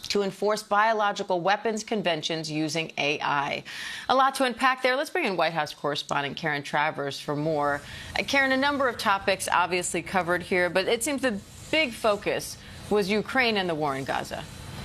to enforce biological weapons conventions using AI. A lot to unpack there. Let's bring in White House correspondent Karen Travers for more. Karen, a number of topics obviously covered here, but it seems the big focus was Ukraine and the war in Gaza.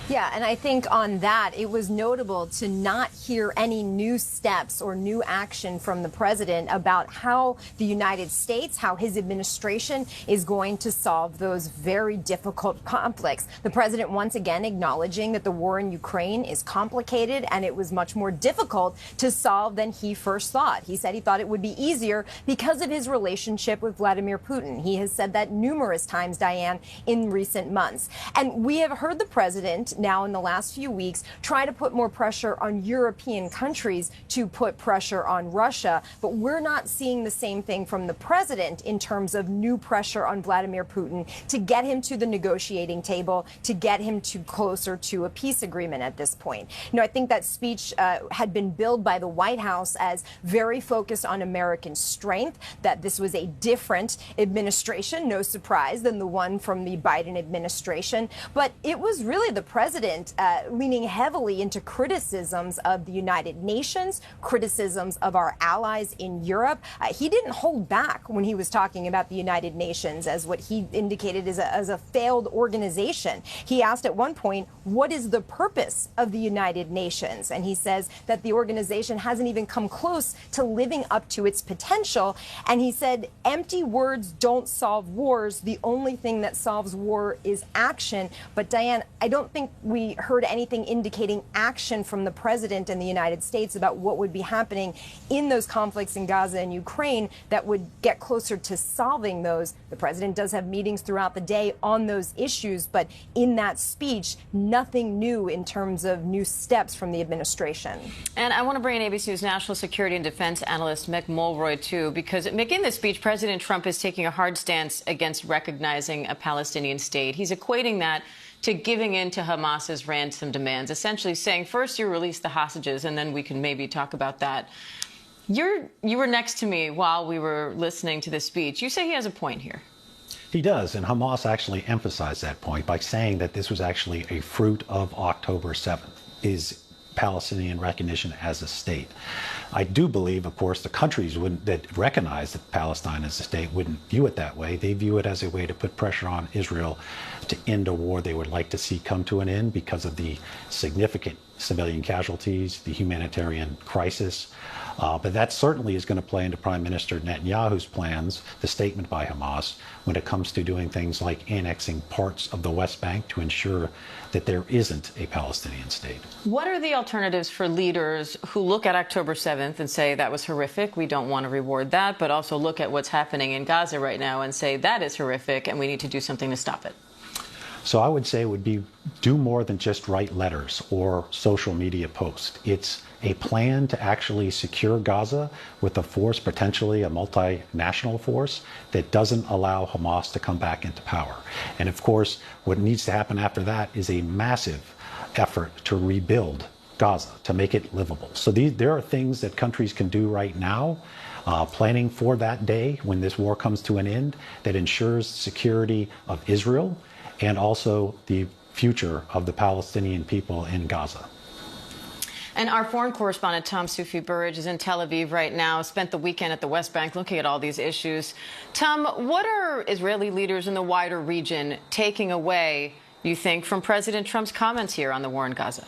Yeah, and I think on that, it was notable to not hear any new steps or new action from the president about how the United States, how his administration is going to solve those very difficult conflicts. The president once again acknowledging that the war in Ukraine is complicated and it was much more difficult to solve than he first thought. He said he thought it would be easier because of his relationship with Vladimir Putin. He has said that numerous times, Diane, in recent months. And we have heard the president now in the last few weeks try to put more pressure on European countries to put pressure on Russia. But we're not seeing the same thing from the president in terms of new pressure on Vladimir Putin to get him to the negotiating table, to get him to closer to a peace agreement at this point. I think that speech had been billed by the White House as very focused on American strength, that this was a different administration, no surprise, than the one from the Biden administration. But it was really the president leaning heavily into criticisms of the United Nations, criticisms of our allies in Europe. He didn't hold back when he was talking about the United Nations as what he indicated as a failed organization. He asked at one point, what is the purpose of the United Nations? And he says that the organization hasn't even come close to living up to its potential. And he said, empty words don't solve wars. The only thing that solves war is action. But Diane, I don't think haven't we heard anything indicating action from the president and the United States about what would be happening in those conflicts in Gaza and Ukraine that would get closer to solving those. The president does have meetings throughout the day on those issues, but in that speech, nothing new in terms of new steps from the administration. And I want to bring in ABC News national security and defense analyst Mick Mulroy, too, because Mick, in this speech, President Trump is taking a hard stance against recognizing a Palestinian state. He's equating that to giving in to Hamas's ransom demands, essentially saying, first you release the hostages, and then we can maybe talk about that. You were next to me while we were listening to this speech. You say he has a point here. He does, and Hamas actually emphasized that point by saying that this was actually a fruit of October 7th, is Palestinian recognition as a state. I do believe, of course, the countries that recognize that Palestine as a state wouldn't view it that way. They view it as a way to put pressure on Israel to end a war they would like to see come to an end because of the significant civilian casualties, the humanitarian crisis. But that certainly is going to play into Prime Minister Netanyahu's plans, the statement by Hamas, when it comes to doing things like annexing parts of the West Bank to ensure that there isn't a Palestinian state. What are the alternatives for leaders who look at October 7th and say that was horrific, we don't want to reward that, but also look at what's happening in Gaza right now and say that is horrific and we need to do something to stop it? So I would say it would be do more than just write letters or social media posts. It's a plan to actually secure Gaza with a force, potentially a multinational force, that doesn't allow Hamas to come back into power. And of course, what needs to happen after that is a massive effort to rebuild Gaza, to make it livable. So there are things that countries can do right now, planning for that day when this war comes to an end, that ensures security of Israel and also the future of the Palestinian people in Gaza. And our foreign correspondent, Tom Sufi Burridge, is in Tel Aviv right now, spent the weekend at the West Bank looking at all these issues. Tom, what are Israeli leaders in the wider region taking away, you think, from President Trump's comments here on the war in Gaza?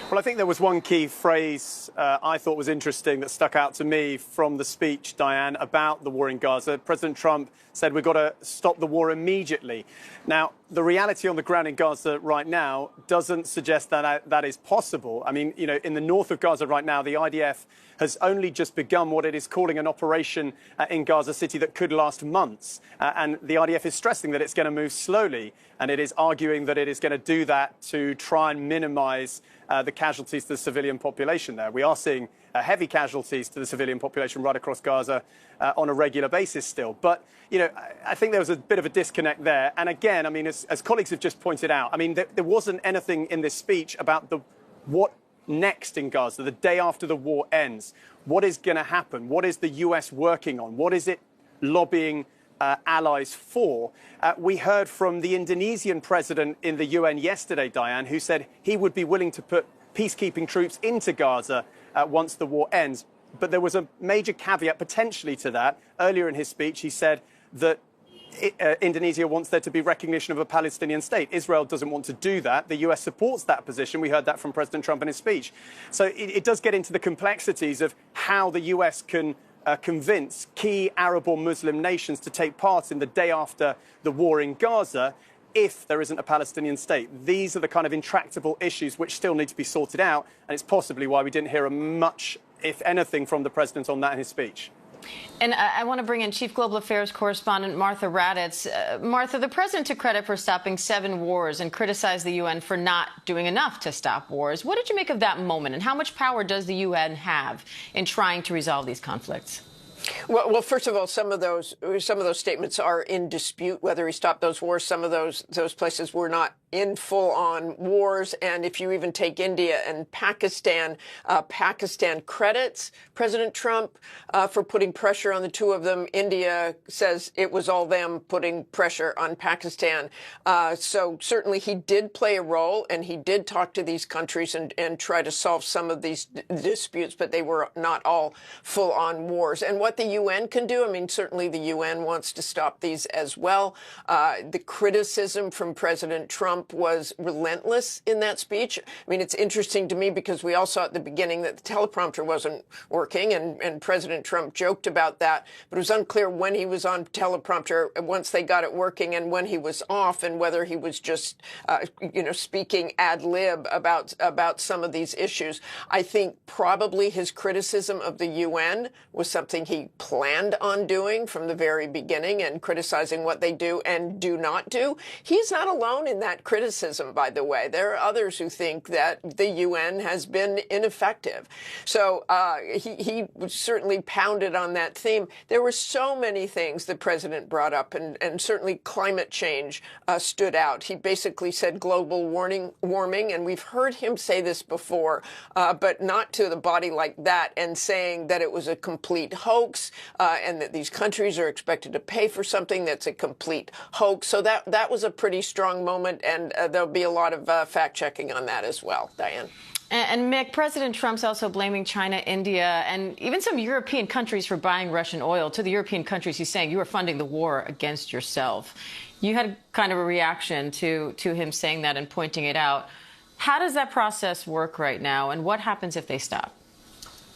Well, I think there was one key phrase I thought was interesting that stuck out to me from the speech, Diane, about the war in Gaza. President Trump said we've got to stop the war immediately. Now, the reality on the ground in Gaza right now doesn't suggest that that is possible. I mean, you know, in the north of Gaza right now, the IDF has only just begun what it is calling an operation in Gaza City that could last months. And the IDF is stressing that it's going to move slowly, and it is arguing that it is going to do that to try and minimize the casualties to the civilian population there. We are seeing heavy casualties to the civilian population right across Gaza on a regular basis still. But, you know, I think there was a bit of a disconnect there. And again, I mean, as colleagues have just pointed out, I mean, there wasn't anything in this speech about what next in Gaza, the day after the war ends. What is going to happen? What is the US working on? What is it lobbying allies for? We heard from the Indonesian president in the UN yesterday, Diane, who said he would be willing to put peacekeeping troops into Gaza once the war ends. But there was a major caveat potentially to that. Earlier in his speech, he said that Indonesia wants there to be recognition of a Palestinian state. Israel doesn't want to do that. The US supports that position. We heard that from President Trump in his speech. So it does get into the complexities of how the US can convince key Arab or Muslim nations to take part in the day after the war in Gaza if there isn't a Palestinian state. These are the kind of intractable issues which still need to be sorted out, and it's possibly why we didn't hear much, if anything, from the president on that in his speech. And I want to bring in Chief Global Affairs Correspondent Martha Raddatz. Martha, the president took credit for stopping 7 wars and criticized the UN for not doing enough to stop wars. What did you make of that moment, and how much power does the UN have in trying to resolve these conflicts? Well, first of all, some of those statements are in dispute, whether he stopped those wars. Some of those places were not in full-on wars. And if you even take India and Pakistan, Pakistan credits President Trump for putting pressure on the two of them. India says it was all them putting pressure on Pakistan. So certainly he did play a role, and he did talk to these countries and try to solve some of these disputes, but they were not all full-on wars. And what the UN can do, I mean, certainly the UN wants to stop these as well. The criticism from President Trump Trump was relentless in that speech. I mean, it's interesting to me because we all saw at the beginning that the teleprompter wasn't working, and President Trump joked about that, but it was unclear when he was on teleprompter once they got it working and when he was off, and whether he was just, speaking ad lib about some of these issues. I think probably his criticism of the UN was something he planned on doing from the very beginning, and criticizing what they do and do not do. He's not alone in that criticism, by the way. There are others who think that the UN has been ineffective. So he certainly pounded on that theme. There were so many things the president brought up, and certainly climate change stood out. He basically said global warming, and we've heard him say this before, but not to the body like that, and saying that it was a complete hoax, and that these countries are expected to pay for something that's a complete hoax. So that was a pretty strong moment, and there'll be a lot of fact-checking on that as well. Diane. And Mick, President Trump's also blaming China, India, and even some European countries for buying Russian oil. To the European countries, he's saying you are funding the war against yourself. You had kind of a reaction to him saying that and pointing it out. How does that process work right now, and what happens if they stop?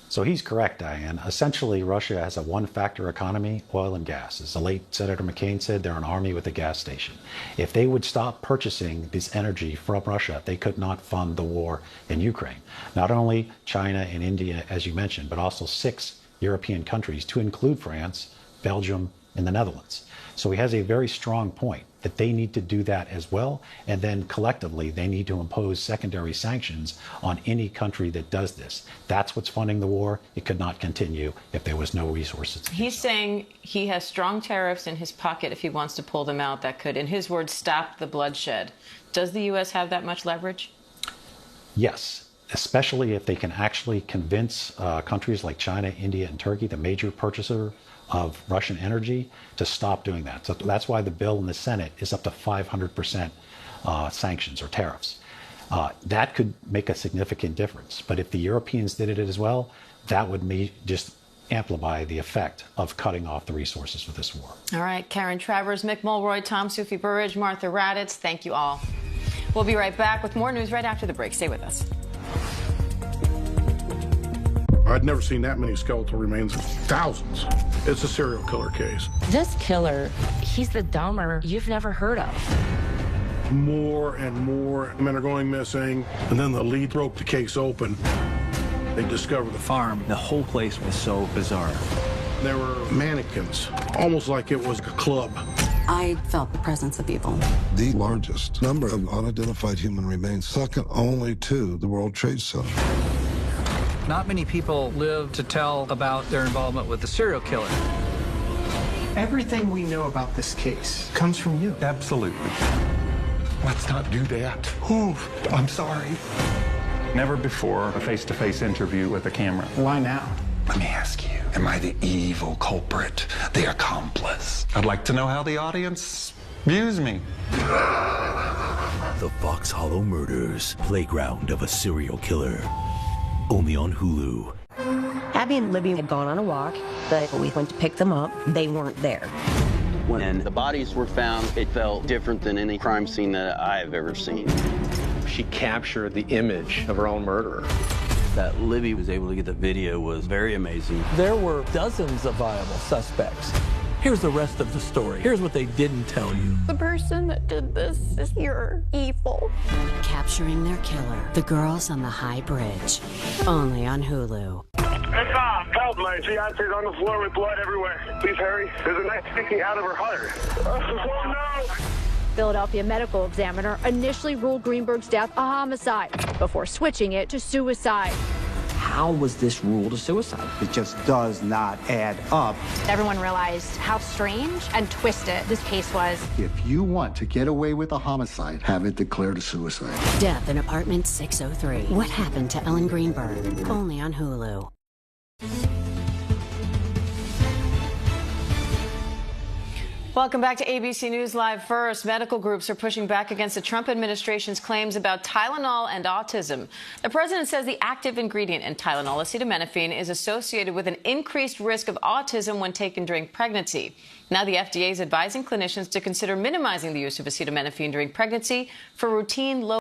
So he's correct, Diane. Essentially, Russia has a one-factor economy, oil and gas. As the late Senator McCain said, they're an army with a gas station. If they would stop purchasing this energy from Russia, they could not fund the war in Ukraine. Not only China and India, as you mentioned, but also 6 European countries, to include France, Belgium, and the Netherlands. So he has a very strong point that they need to do that as well, and then collectively they need to impose secondary sanctions on any country that does this. That's what's funding the war. It could not continue if there was no resources. He's saying he has strong tariffs in his pocket if he wants to pull them out that could, in his words, stop the bloodshed. Does the U.S. have that much leverage? Yes, especially if they can actually convince countries like China, India, and Turkey, the major purchaser of Russian energy, to stop doing that. So that's why the bill in the Senate is up to 500% sanctions or tariffs. That could make a significant difference. But if the Europeans did it as well, that would just amplify the effect of cutting off the resources for this war. All right, Karen Travers, Mick Mulroy, Tom Soufi Burridge, Martha Raddatz, thank you all. We'll be right back with more news right after the break. Stay with us. I'd never seen that many skeletal remains. Thousands. It's a serial killer case. This killer, he's the Dahmer you've never heard of. More and more men are going missing, and then the lead broke the case open. They discovered the farm. The whole place was so bizarre. There were mannequins, almost like it was a club. I felt the presence of evil. The largest number of unidentified human remains, second only to the World Trade Center. Not many people live to tell about their involvement with the serial killer. Everything we know about this case comes from you. Absolutely. Let's not do that. Oh, I'm sorry. Never before a face-to-face interview with a camera. Why now? Let me ask you, am I the evil culprit, the accomplice? I'd like to know how the audience views me. The Fox Hollow Murders, Playground of a Serial Killer. Only on Hulu. Abby and Libby had gone on a walk, but we went to pick them up. They weren't there. When the bodies were found, it felt different than any crime scene that I've ever seen. She captured the image of her own murderer. That Libby was able to get the video was very amazing. There were dozens of viable suspects. Here's the rest of the story. Here's what they didn't tell you. The person that did this is pure evil. Capturing their killer. The Girls on the High Bridge. Only on Hulu. It's help, my fiance's on the floor with blood everywhere. Please hurry. There's a knife sticking out of her heart. Oh, no! Philadelphia medical examiner initially ruled Greenberg's death a homicide before switching it to suicide. How was this ruled a suicide? It just does not add up. Everyone realized how strange and twisted this case was. If you want to get away with a homicide, have it declared a suicide. Death in Apartment 603. What happened to Ellen Greenberg? Only on Hulu. Welcome back to ABC News Live. First, medical groups are pushing back against the Trump administration's claims about Tylenol and autism. The president says the active ingredient in Tylenol, acetaminophen, is associated with an increased risk of autism when taken during pregnancy. Now the FDA is advising clinicians to consider minimizing the use of acetaminophen during pregnancy for routine low